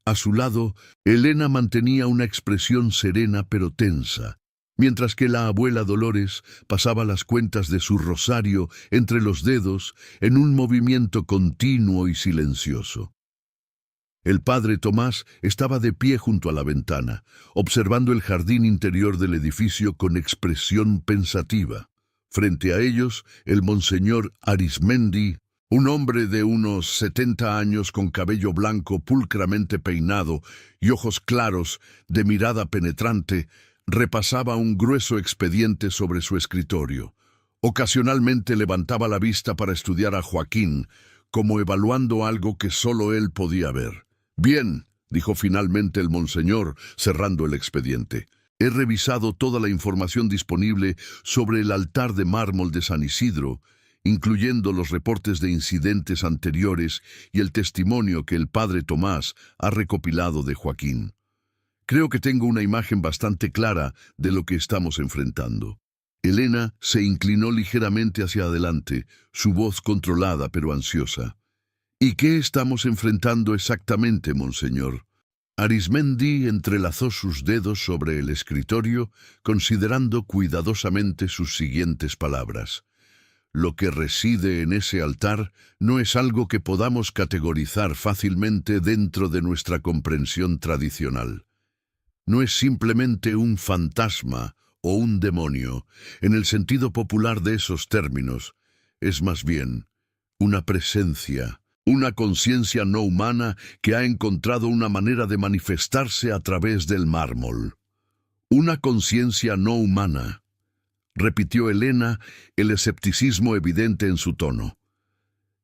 A su lado, Elena mantenía una expresión serena pero tensa, mientras que la abuela Dolores pasaba las cuentas de su rosario entre los dedos en un movimiento continuo y silencioso. El padre Tomás estaba de pie junto a la ventana, observando el jardín interior del edificio con expresión pensativa. Frente a ellos, el monseñor Arismendi, un hombre de unos 70 años con cabello blanco pulcramente peinado y ojos claros de mirada penetrante, repasaba un grueso expediente sobre su escritorio. Ocasionalmente levantaba la vista para estudiar a Joaquín, como evaluando algo que solo él podía ver. «Bien», dijo finalmente el monseñor, cerrando el expediente. He revisado toda la información disponible sobre el altar de mármol de San Isidro, incluyendo los reportes de incidentes anteriores y el testimonio que el padre Tomás ha recopilado de Joaquín. Creo que tengo una imagen bastante clara de lo que estamos enfrentando. Elena se inclinó ligeramente hacia adelante, su voz controlada pero ansiosa. ¿Y qué estamos enfrentando exactamente, monseñor? Arismendi entrelazó sus dedos sobre el escritorio, considerando cuidadosamente sus siguientes palabras. Lo que reside en ese altar no es algo que podamos categorizar fácilmente dentro de nuestra comprensión tradicional. No es simplemente un fantasma o un demonio, en el sentido popular de esos términos. Es más bien una presencia, una conciencia no humana que ha encontrado una manera de manifestarse a través del mármol. Una conciencia no humana, repitió Elena, el escepticismo evidente en su tono.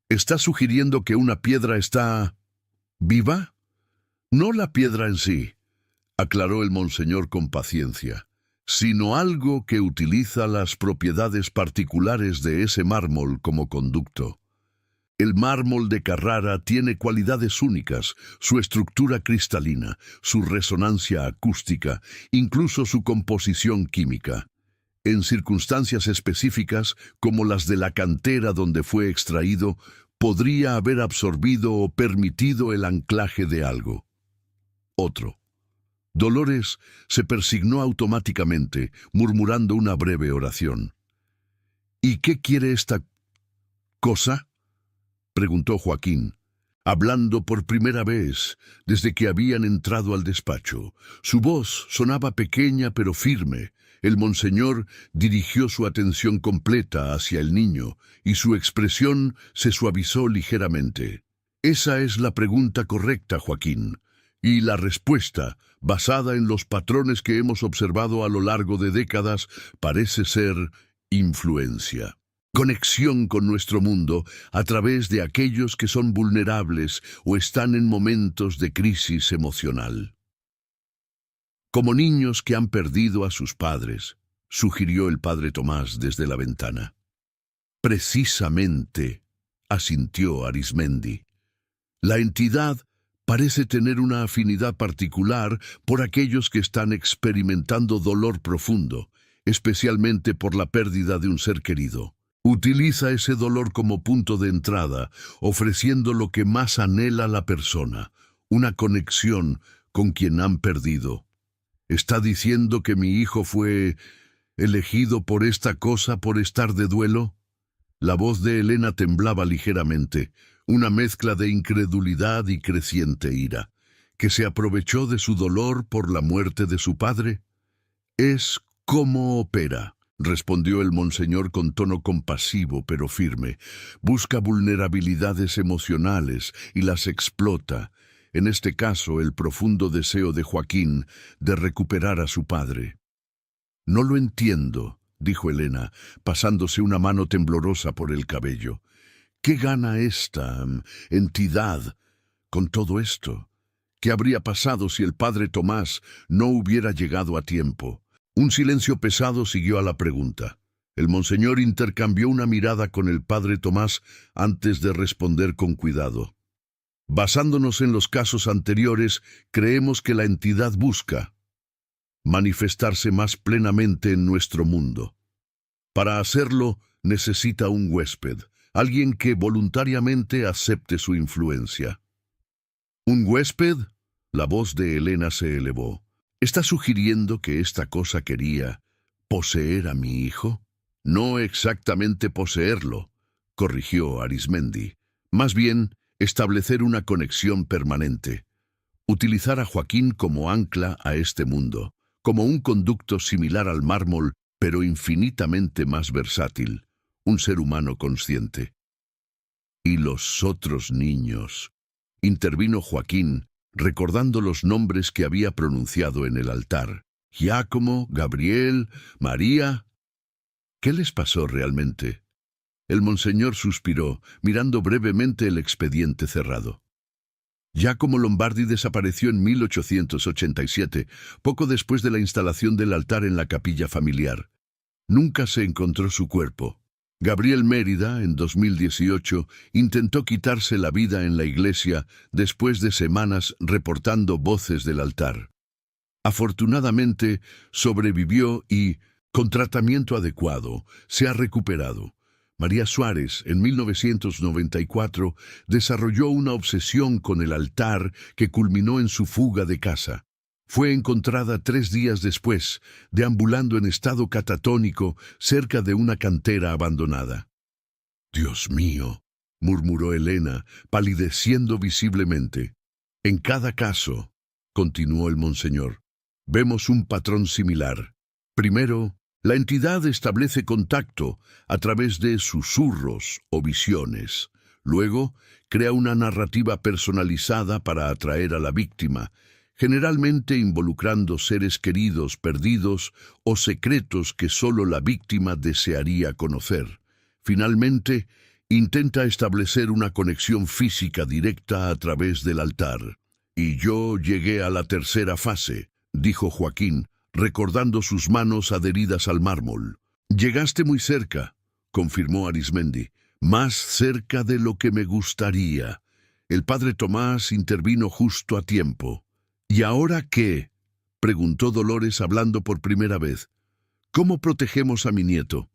¿Está sugiriendo que una piedra está viva? No la piedra en sí, aclaró el monseñor con paciencia, sino algo que utiliza las propiedades particulares de ese mármol como conducto. El mármol de Carrara tiene cualidades únicas, su estructura cristalina, su resonancia acústica, incluso su composición química. En circunstancias específicas, como las de la cantera donde fue extraído, podría haber absorbido o permitido el anclaje de algo. Otro. Dolores se persignó automáticamente, murmurando una breve oración. ¿Y qué quiere esta cosa?, preguntó Joaquín, hablando por primera vez desde que habían entrado al despacho. Su voz sonaba pequeña pero firme. El monseñor dirigió su atención completa hacia el niño y su expresión se suavizó ligeramente. Esa es la pregunta correcta, Joaquín, y la respuesta, basada en los patrones que hemos observado a lo largo de décadas, parece ser influencia. Conexión con nuestro mundo a través de aquellos que son vulnerables o están en momentos de crisis emocional. Como niños que han perdido a sus padres, sugirió el padre Tomás desde la ventana. Precisamente, asintió Arismendi. La entidad parece tener una afinidad particular por aquellos que están experimentando dolor profundo, especialmente por la pérdida de un ser querido. Utiliza ese dolor como punto de entrada, ofreciendo lo que más anhela la persona, una conexión con quien han perdido. ¿Está diciendo que mi hijo fue elegido por esta cosa por estar de duelo? La voz de Elena temblaba ligeramente, una mezcla de incredulidad y creciente ira. ¿Que se aprovechó de su dolor por la muerte de su padre? Es cómo opera, respondió el monseñor con tono compasivo pero firme. Busca vulnerabilidades emocionales y las explota. En este caso, el profundo deseo de Joaquín de recuperar a su padre. No lo entiendo, dijo Elena, pasándose una mano temblorosa por el cabello. ¿Qué gana esta entidad con todo esto? ¿Qué habría pasado si el padre Tomás no hubiera llegado a tiempo? Un silencio pesado siguió a la pregunta. El monseñor intercambió una mirada con el padre Tomás antes de responder con cuidado. Basándonos en los casos anteriores, creemos que la entidad busca manifestarse más plenamente en nuestro mundo. Para hacerlo, necesita un huésped, alguien que voluntariamente acepte su influencia. ¿Un huésped? La voz de Elena se elevó. ¿Está sugiriendo que esta cosa quería poseer a mi hijo? No exactamente poseerlo, corrigió Arismendi. Más bien, establecer una conexión permanente. Utilizar a Joaquín como ancla a este mundo, como un conducto similar al mármol, pero infinitamente más versátil, un ser humano consciente. ¿Y los otros niños?, intervino Joaquín, recordando los nombres que había pronunciado en el altar. Giacomo, Gabriel, María. ¿Qué les pasó realmente? El monseñor suspiró, mirando brevemente el expediente cerrado. Giacomo Lombardi desapareció en 1887, poco después de la instalación del altar en la capilla familiar. Nunca se encontró su cuerpo. Gabriel Mérida, en 2018, intentó quitarse la vida en la iglesia después de semanas reportando voces del altar. Afortunadamente, sobrevivió y, con tratamiento adecuado, se ha recuperado. María Suárez, en 1994, desarrolló una obsesión con el altar que culminó en su fuga de casa. Fue encontrada 3 días después, deambulando en estado catatónico cerca de una cantera abandonada. «Dios mío», murmuró Elena, palideciendo visiblemente. «En cada caso», continuó el monseñor, «vemos un patrón similar. Primero, la entidad establece contacto a través de susurros o visiones. Luego, crea una narrativa personalizada para atraer a la víctima, generalmente involucrando seres queridos perdidos o secretos que solo la víctima desearía conocer. Finalmente, intenta establecer una conexión física directa a través del altar. «Y yo llegué a la tercera fase», dijo Joaquín, recordando sus manos adheridas al mármol. «Llegaste muy cerca», confirmó Arismendi, «más cerca de lo que me gustaría». El padre Tomás intervino justo a tiempo. «¿Y ahora qué?», preguntó Dolores hablando por primera vez. «¿Cómo protegemos a mi nieto?».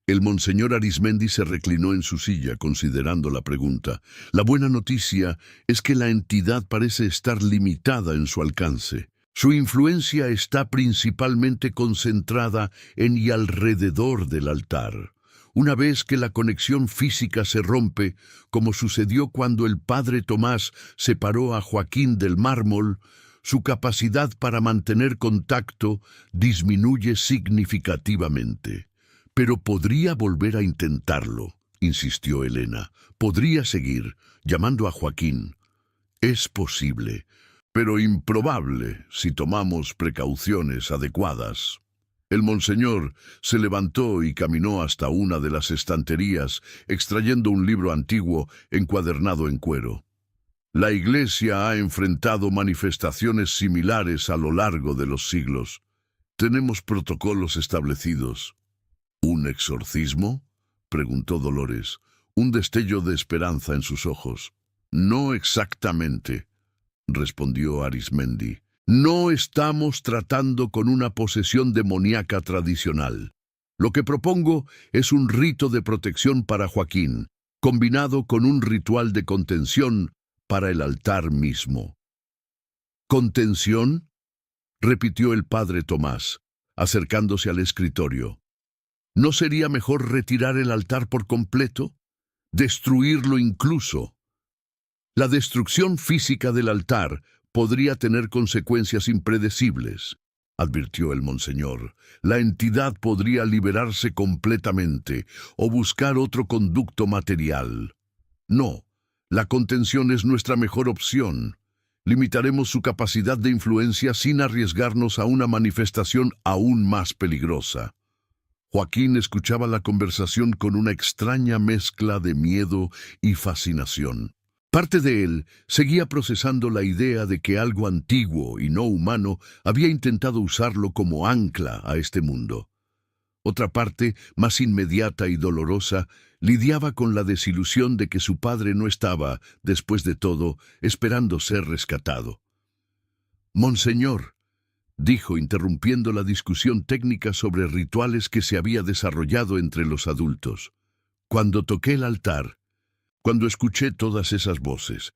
El monseñor Arismendi se reclinó en su silla considerando la pregunta. La buena noticia es que la entidad parece estar limitada en su alcance. Su influencia está principalmente concentrada en y alrededor del altar. Una vez que la conexión física se rompe, como sucedió cuando el padre Tomás separó a Joaquín del mármol, su capacidad para mantener contacto disminuye significativamente. «Pero podría volver a intentarlo», insistió Elena. «Podría seguir, llamando a Joaquín». «Es posible, pero improbable si tomamos precauciones adecuadas». El monseñor se levantó y caminó hasta una de las estanterías, extrayendo un libro antiguo encuadernado en cuero. «La Iglesia ha enfrentado manifestaciones similares a lo largo de los siglos. Tenemos protocolos establecidos». «¿Un exorcismo?», preguntó Dolores, un destello de esperanza en sus ojos. «No exactamente», respondió Arismendi. «No estamos tratando con una posesión demoníaca tradicional. Lo que propongo es un rito de protección para Joaquín, combinado con un ritual de contención para el altar mismo». «¿Contención?», repitió el padre Tomás, acercándose al escritorio. «¿No sería mejor retirar el altar por completo? Destruirlo incluso». «La destrucción física del altar podría tener consecuencias impredecibles», advirtió el monseñor. «La entidad podría liberarse completamente o buscar otro conducto material. No, la contención es nuestra mejor opción. Limitaremos su capacidad de influencia sin arriesgarnos a una manifestación aún más peligrosa». Joaquín escuchaba la conversación con una extraña mezcla de miedo y fascinación. Parte de él seguía procesando la idea de que algo antiguo y no humano había intentado usarlo como ancla a este mundo. Otra parte, más inmediata y dolorosa, lidiaba con la desilusión de que su padre no estaba, después de todo, esperando ser rescatado. «Monseñor», dijo, interrumpiendo la discusión técnica sobre rituales que se había desarrollado entre los adultos. «Cuando toqué el altar, cuando escuché todas esas voces,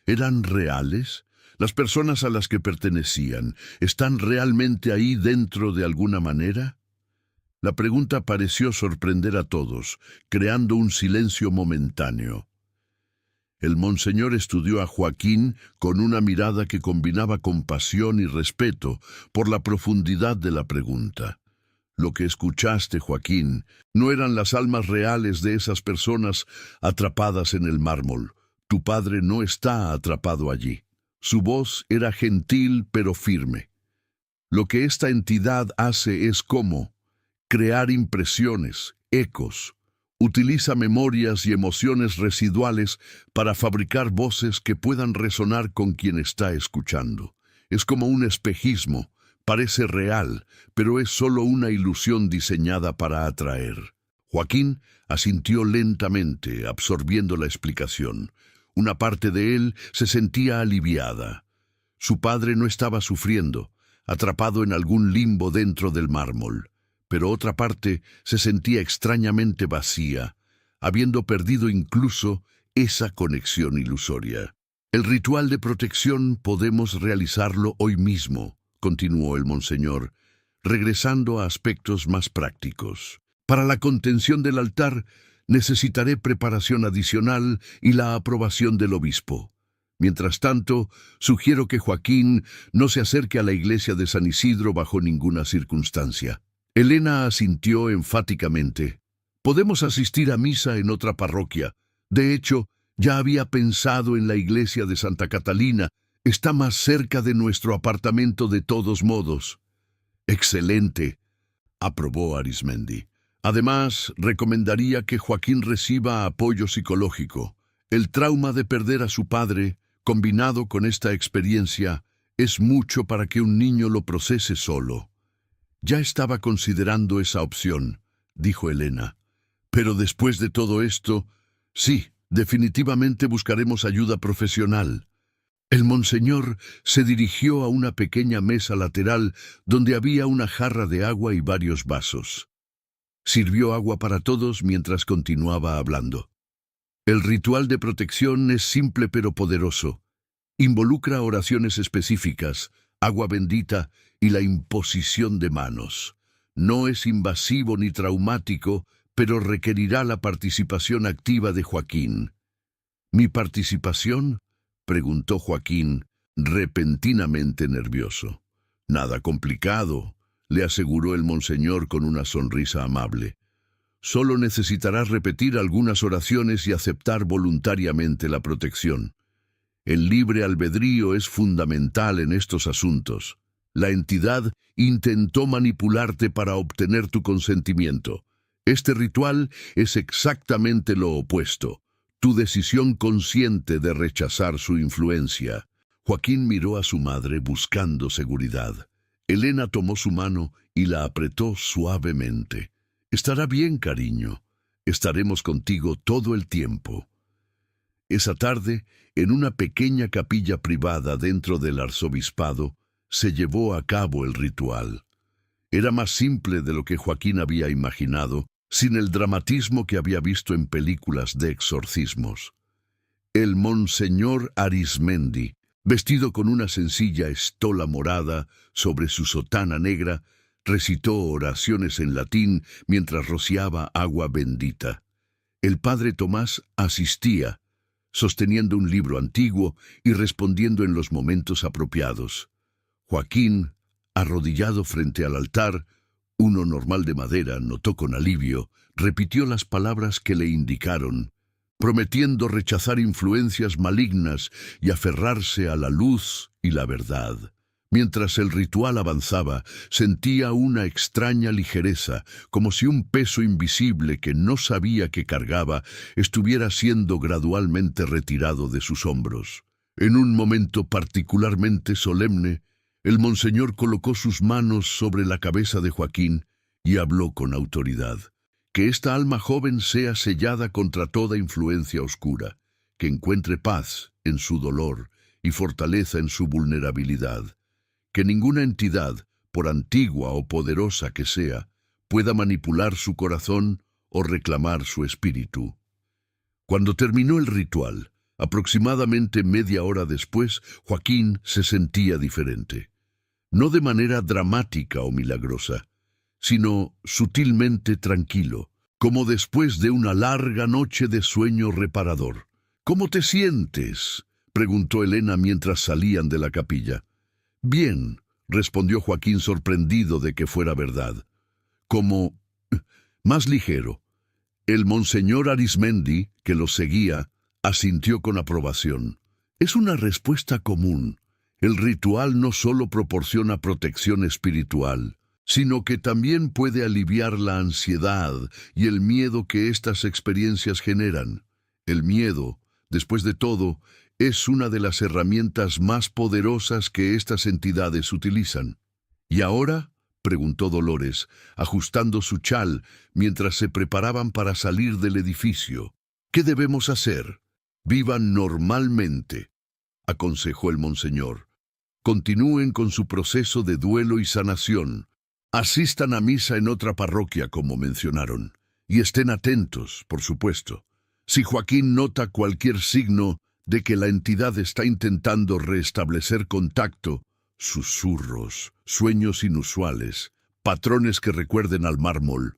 ¿eran reales? ¿Las personas a las que pertenecían están realmente ahí dentro de alguna manera?» La pregunta pareció sorprender a todos, creando un silencio momentáneo. El monseñor estudió a Joaquín con una mirada que combinaba compasión y respeto por la profundidad de la pregunta. «Lo que escuchaste, Joaquín, no eran las almas reales de esas personas atrapadas en el mármol. Tu padre no está atrapado allí». Su voz era gentil pero firme. «Lo que esta entidad hace es como crear impresiones, ecos, Utiliza memorias y emociones residuales para fabricar voces que puedan resonar con quien está escuchando. Es como un espejismo, parece real, pero es solo una ilusión diseñada para atraer. Joaquín asintió lentamente, absorbiendo la explicación. Una parte de él se sentía aliviada. Su padre no estaba sufriendo, atrapado en algún limbo dentro del mármol. Pero otra parte se sentía extrañamente vacía, habiendo perdido incluso esa conexión ilusoria. El ritual de protección podemos realizarlo hoy mismo, continuó el monseñor, regresando a aspectos más prácticos. Para la contención del altar necesitaré preparación adicional y la aprobación del obispo. Mientras tanto, sugiero que Joaquín no se acerque a la iglesia de San Isidro bajo ninguna circunstancia. Elena asintió enfáticamente. Podemos asistir a misa en otra parroquia. De hecho, ya había pensado en la iglesia de Santa Catalina. Está más cerca de nuestro apartamento de todos modos. Excelente, aprobó Arismendi. Además, recomendaría que Joaquín reciba apoyo psicológico. El trauma de perder a su padre, combinado con esta experiencia, es mucho para que un niño lo procese solo. Ya estaba considerando esa opción, dijo Elena. Pero después de todo esto, sí, definitivamente buscaremos ayuda profesional. El monseñor se dirigió a una pequeña mesa lateral donde había una jarra de agua y varios vasos. Sirvió agua para todos mientras continuaba hablando. El ritual de protección es simple pero poderoso. Involucra oraciones específicas, agua bendita y la imposición de manos. No es invasivo ni traumático, pero requerirá la participación activa de Joaquín. ¿Mi participación?, preguntó Joaquín, repentinamente nervioso. Nada complicado, le aseguró el monseñor con una sonrisa amable. Solo necesitarás repetir algunas oraciones y aceptar voluntariamente la protección. El libre albedrío es fundamental en estos asuntos. La entidad intentó manipularte para obtener tu consentimiento. Este ritual es exactamente lo opuesto. Tu decisión consciente de rechazar su influencia. Joaquín miró a su madre buscando seguridad. Elena tomó su mano y la apretó suavemente. Estará bien, cariño. Estaremos contigo todo el tiempo. Esa tarde, en una pequeña capilla privada dentro del arzobispado, se llevó a cabo el ritual. Era más simple de lo que Joaquín había imaginado, sin el dramatismo que había visto en películas de exorcismos. El monseñor Arismendi, vestido con una sencilla estola morada sobre su sotana negra, recitó oraciones en latín mientras rociaba agua bendita. El padre Tomás asistía, sosteniendo un libro antiguo y respondiendo en los momentos apropiados. Joaquín, arrodillado frente al altar, uno normal de madera, notó con alivio, repitió las palabras que le indicaron, prometiendo rechazar influencias malignas y aferrarse a la luz y la verdad. Mientras el ritual avanzaba, sentía una extraña ligereza, como si un peso invisible que no sabía que cargaba estuviera siendo gradualmente retirado de sus hombros. En un momento particularmente solemne, el monseñor colocó sus manos sobre la cabeza de Joaquín y habló con autoridad. Que esta alma joven sea sellada contra toda influencia oscura, que encuentre paz en su dolor y fortaleza en su vulnerabilidad. Que ninguna entidad, por antigua o poderosa que sea, pueda manipular su corazón o reclamar su espíritu. Cuando terminó el ritual, aproximadamente media hora después, Joaquín se sentía diferente. No de manera dramática o milagrosa, sino sutilmente tranquilo, como después de una larga noche de sueño reparador. «¿Cómo te sientes?», preguntó Elena mientras salían de la capilla. «Bien», respondió Joaquín sorprendido de que fuera verdad. «Como más ligero». El monseñor Arismendi, que los seguía, asintió con aprobación. «Es una respuesta común. El ritual no solo proporciona protección espiritual, sino que también puede aliviar la ansiedad y el miedo que estas experiencias generan. El miedo, después de todo, es una de las herramientas más poderosas que estas entidades utilizan. ¿Y ahora?, preguntó Dolores, ajustando su chal mientras se preparaban para salir del edificio. ¿Qué debemos hacer? Vivan normalmente, aconsejó el monseñor. Continúen con su proceso de duelo y sanación. Asistan a misa en otra parroquia, como mencionaron, y estén atentos, por supuesto. Si Joaquín nota cualquier signo de que la entidad está intentando restablecer contacto, susurros, sueños inusuales, patrones que recuerden al mármol,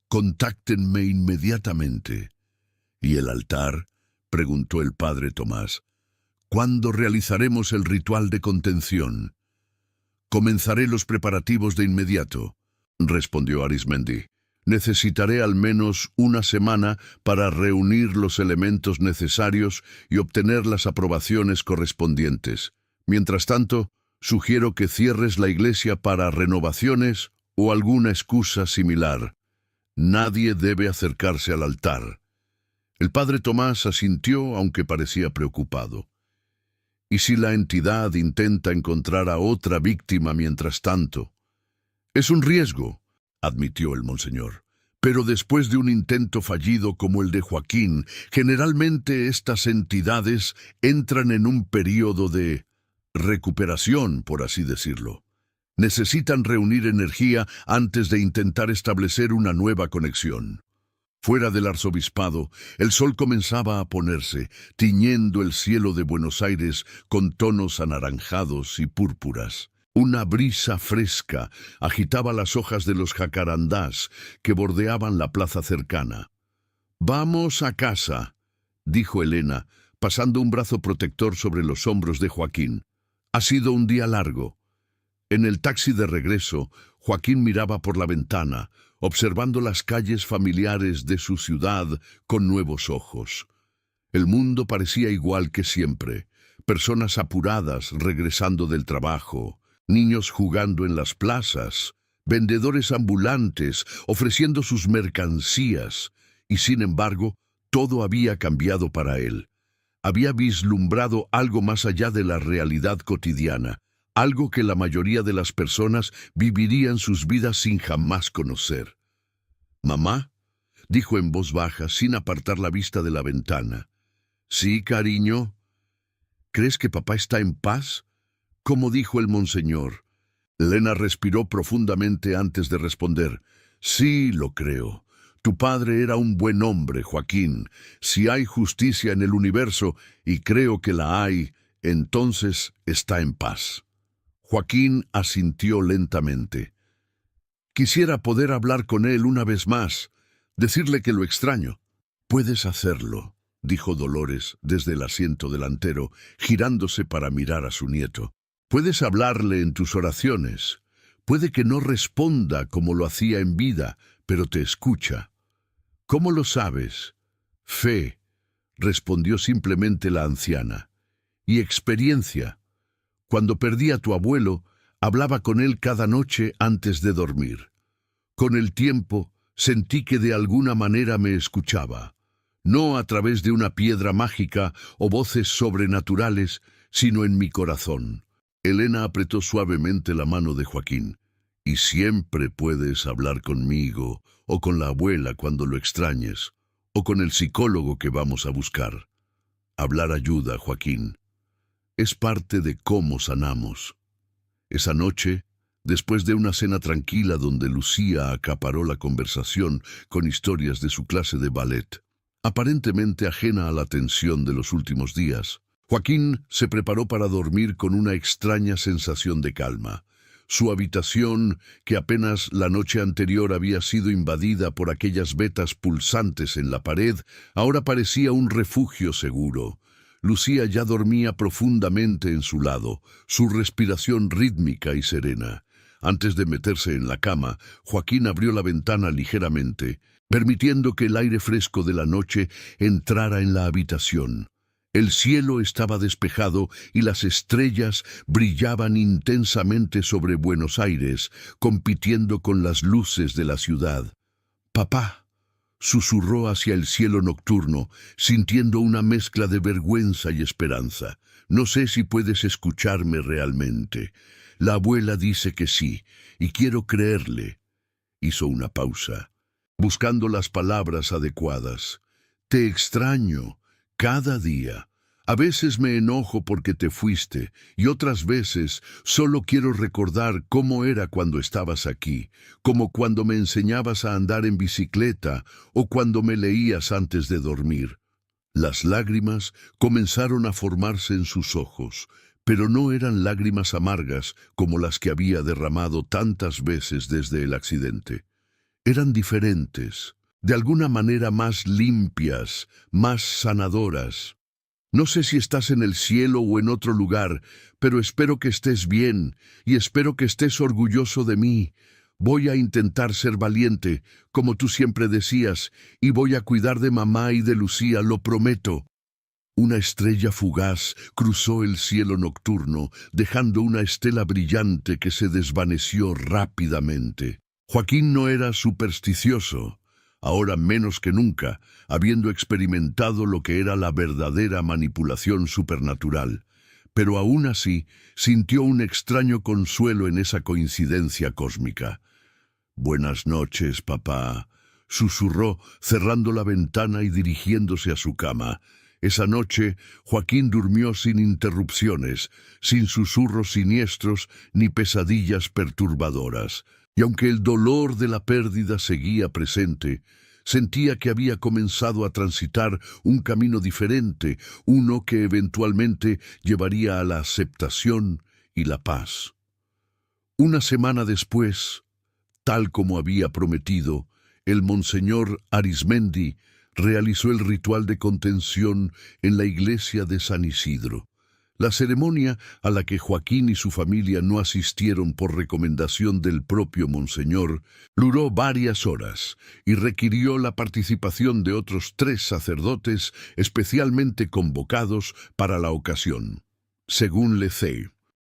contáctenme inmediatamente. ¿Y el altar?, preguntó el padre Tomás. ¿Cuándo realizaremos el ritual de contención? Comenzaré los preparativos de inmediato, respondió Arismendi. Necesitaré al menos una semana para reunir los elementos necesarios y obtener las aprobaciones correspondientes. Mientras tanto, sugiero que cierres la iglesia para renovaciones o alguna excusa similar. Nadie debe acercarse al altar. El padre Tomás asintió, aunque parecía preocupado. ¿Y si la entidad intenta encontrar a otra víctima mientras tanto? Es un riesgo, admitió el monseñor. Pero después de un intento fallido como el de Joaquín, generalmente estas entidades entran en un período de recuperación, por así decirlo. Necesitan reunir energía antes de intentar establecer una nueva conexión. Fuera del arzobispado, el sol comenzaba a ponerse, tiñendo el cielo de Buenos Aires con tonos anaranjados y púrpuras. Una brisa fresca agitaba las hojas de los jacarandás que bordeaban la plaza cercana. «Vamos a casa», dijo Elena, pasando un brazo protector sobre los hombros de Joaquín. «Ha sido un día largo». En el taxi de regreso, Joaquín miraba por la ventana, observando las calles familiares de su ciudad con nuevos ojos. El mundo parecía igual que siempre. Personas apuradas regresando del trabajo, niños jugando en las plazas, vendedores ambulantes ofreciendo sus mercancías, y sin embargo, todo había cambiado para él. Había vislumbrado algo más allá de la realidad cotidiana, algo que la mayoría de las personas vivirían sus vidas sin jamás conocer. «¿Mamá?», dijo en voz baja, sin apartar la vista de la ventana. «Sí, cariño». «¿Crees que papá está en paz?», como dijo el monseñor. Elena respiró profundamente antes de responder. «Sí, lo creo. Tu padre era un buen hombre, Joaquín. Si hay justicia en el universo, y creo que la hay, entonces está en paz». Joaquín asintió lentamente. «Quisiera poder hablar con él una vez más, decirle que lo extraño». «Puedes hacerlo», dijo Dolores desde el asiento delantero, girándose para mirar a su nieto. «Puedes hablarle en tus oraciones. Puede que no responda como lo hacía en vida, pero te escucha». «¿Cómo lo sabes?» «Fe», respondió simplemente la anciana. «Y experiencia. Cuando perdí a tu abuelo, hablaba con él cada noche antes de dormir. Con el tiempo, sentí que de alguna manera me escuchaba, no a través de una piedra mágica o voces sobrenaturales, sino en mi corazón». Elena apretó suavemente la mano de Joaquín. «Y siempre puedes hablar conmigo, o con la abuela cuando lo extrañes, o con el psicólogo que vamos a buscar. Hablar ayuda, Joaquín. Es parte de cómo sanamos». Esa noche, después de una cena tranquila donde Lucía acaparó la conversación con historias de su clase de ballet, aparentemente ajena a la tensión de los últimos días, Joaquín se preparó para dormir con una extraña sensación de calma. Su habitación, que apenas la noche anterior había sido invadida por aquellas vetas pulsantes en la pared, ahora parecía un refugio seguro. Lucía ya dormía profundamente en su lado, su respiración rítmica y serena. Antes de meterse en la cama, Joaquín abrió la ventana ligeramente, permitiendo que el aire fresco de la noche entrara en la habitación. El cielo estaba despejado y las estrellas brillaban intensamente sobre Buenos Aires, compitiendo con las luces de la ciudad. «Papá», susurró hacia el cielo nocturno, sintiendo una mezcla de vergüenza y esperanza. «No sé si puedes escucharme realmente. La abuela dice que sí, y quiero creerle». Hizo una pausa, buscando las palabras adecuadas. «Te extraño, cada día. A veces me enojo porque te fuiste, y otras veces solo quiero recordar cómo era cuando estabas aquí, como cuando me enseñabas a andar en bicicleta o cuando me leías antes de dormir». Las lágrimas comenzaron a formarse en sus ojos, pero no eran lágrimas amargas como las que había derramado tantas veces desde el accidente. Eran diferentes, de alguna manera más limpias, más sanadoras. «No sé si estás en el cielo o en otro lugar, pero espero que estés bien y espero que estés orgulloso de mí. Voy a intentar ser valiente, como tú siempre decías, y voy a cuidar de mamá y de Lucía, lo prometo». Una estrella fugaz cruzó el cielo nocturno, dejando una estela brillante que se desvaneció rápidamente. Joaquín no era supersticioso, ahora menos que nunca, habiendo experimentado lo que era la verdadera manipulación supernatural. Pero aún así sintió un extraño consuelo en esa coincidencia cósmica. «Buenas noches, papá», susurró, cerrando la ventana y dirigiéndose a su cama. Esa noche, Joaquín durmió sin interrupciones, sin susurros siniestros ni pesadillas perturbadoras. Y aunque el dolor de la pérdida seguía presente, sentía que había comenzado a transitar un camino diferente, uno que eventualmente llevaría a la aceptación y la paz. Una semana después, tal como había prometido, el monseñor Arismendi realizó el ritual de contención en la iglesia de San Isidro. La ceremonia, a la que Joaquín y su familia no asistieron por recomendación del propio monseñor, duró varias horas y requirió la participación de otros 3 sacerdotes especialmente convocados para la ocasión. Según Lecey,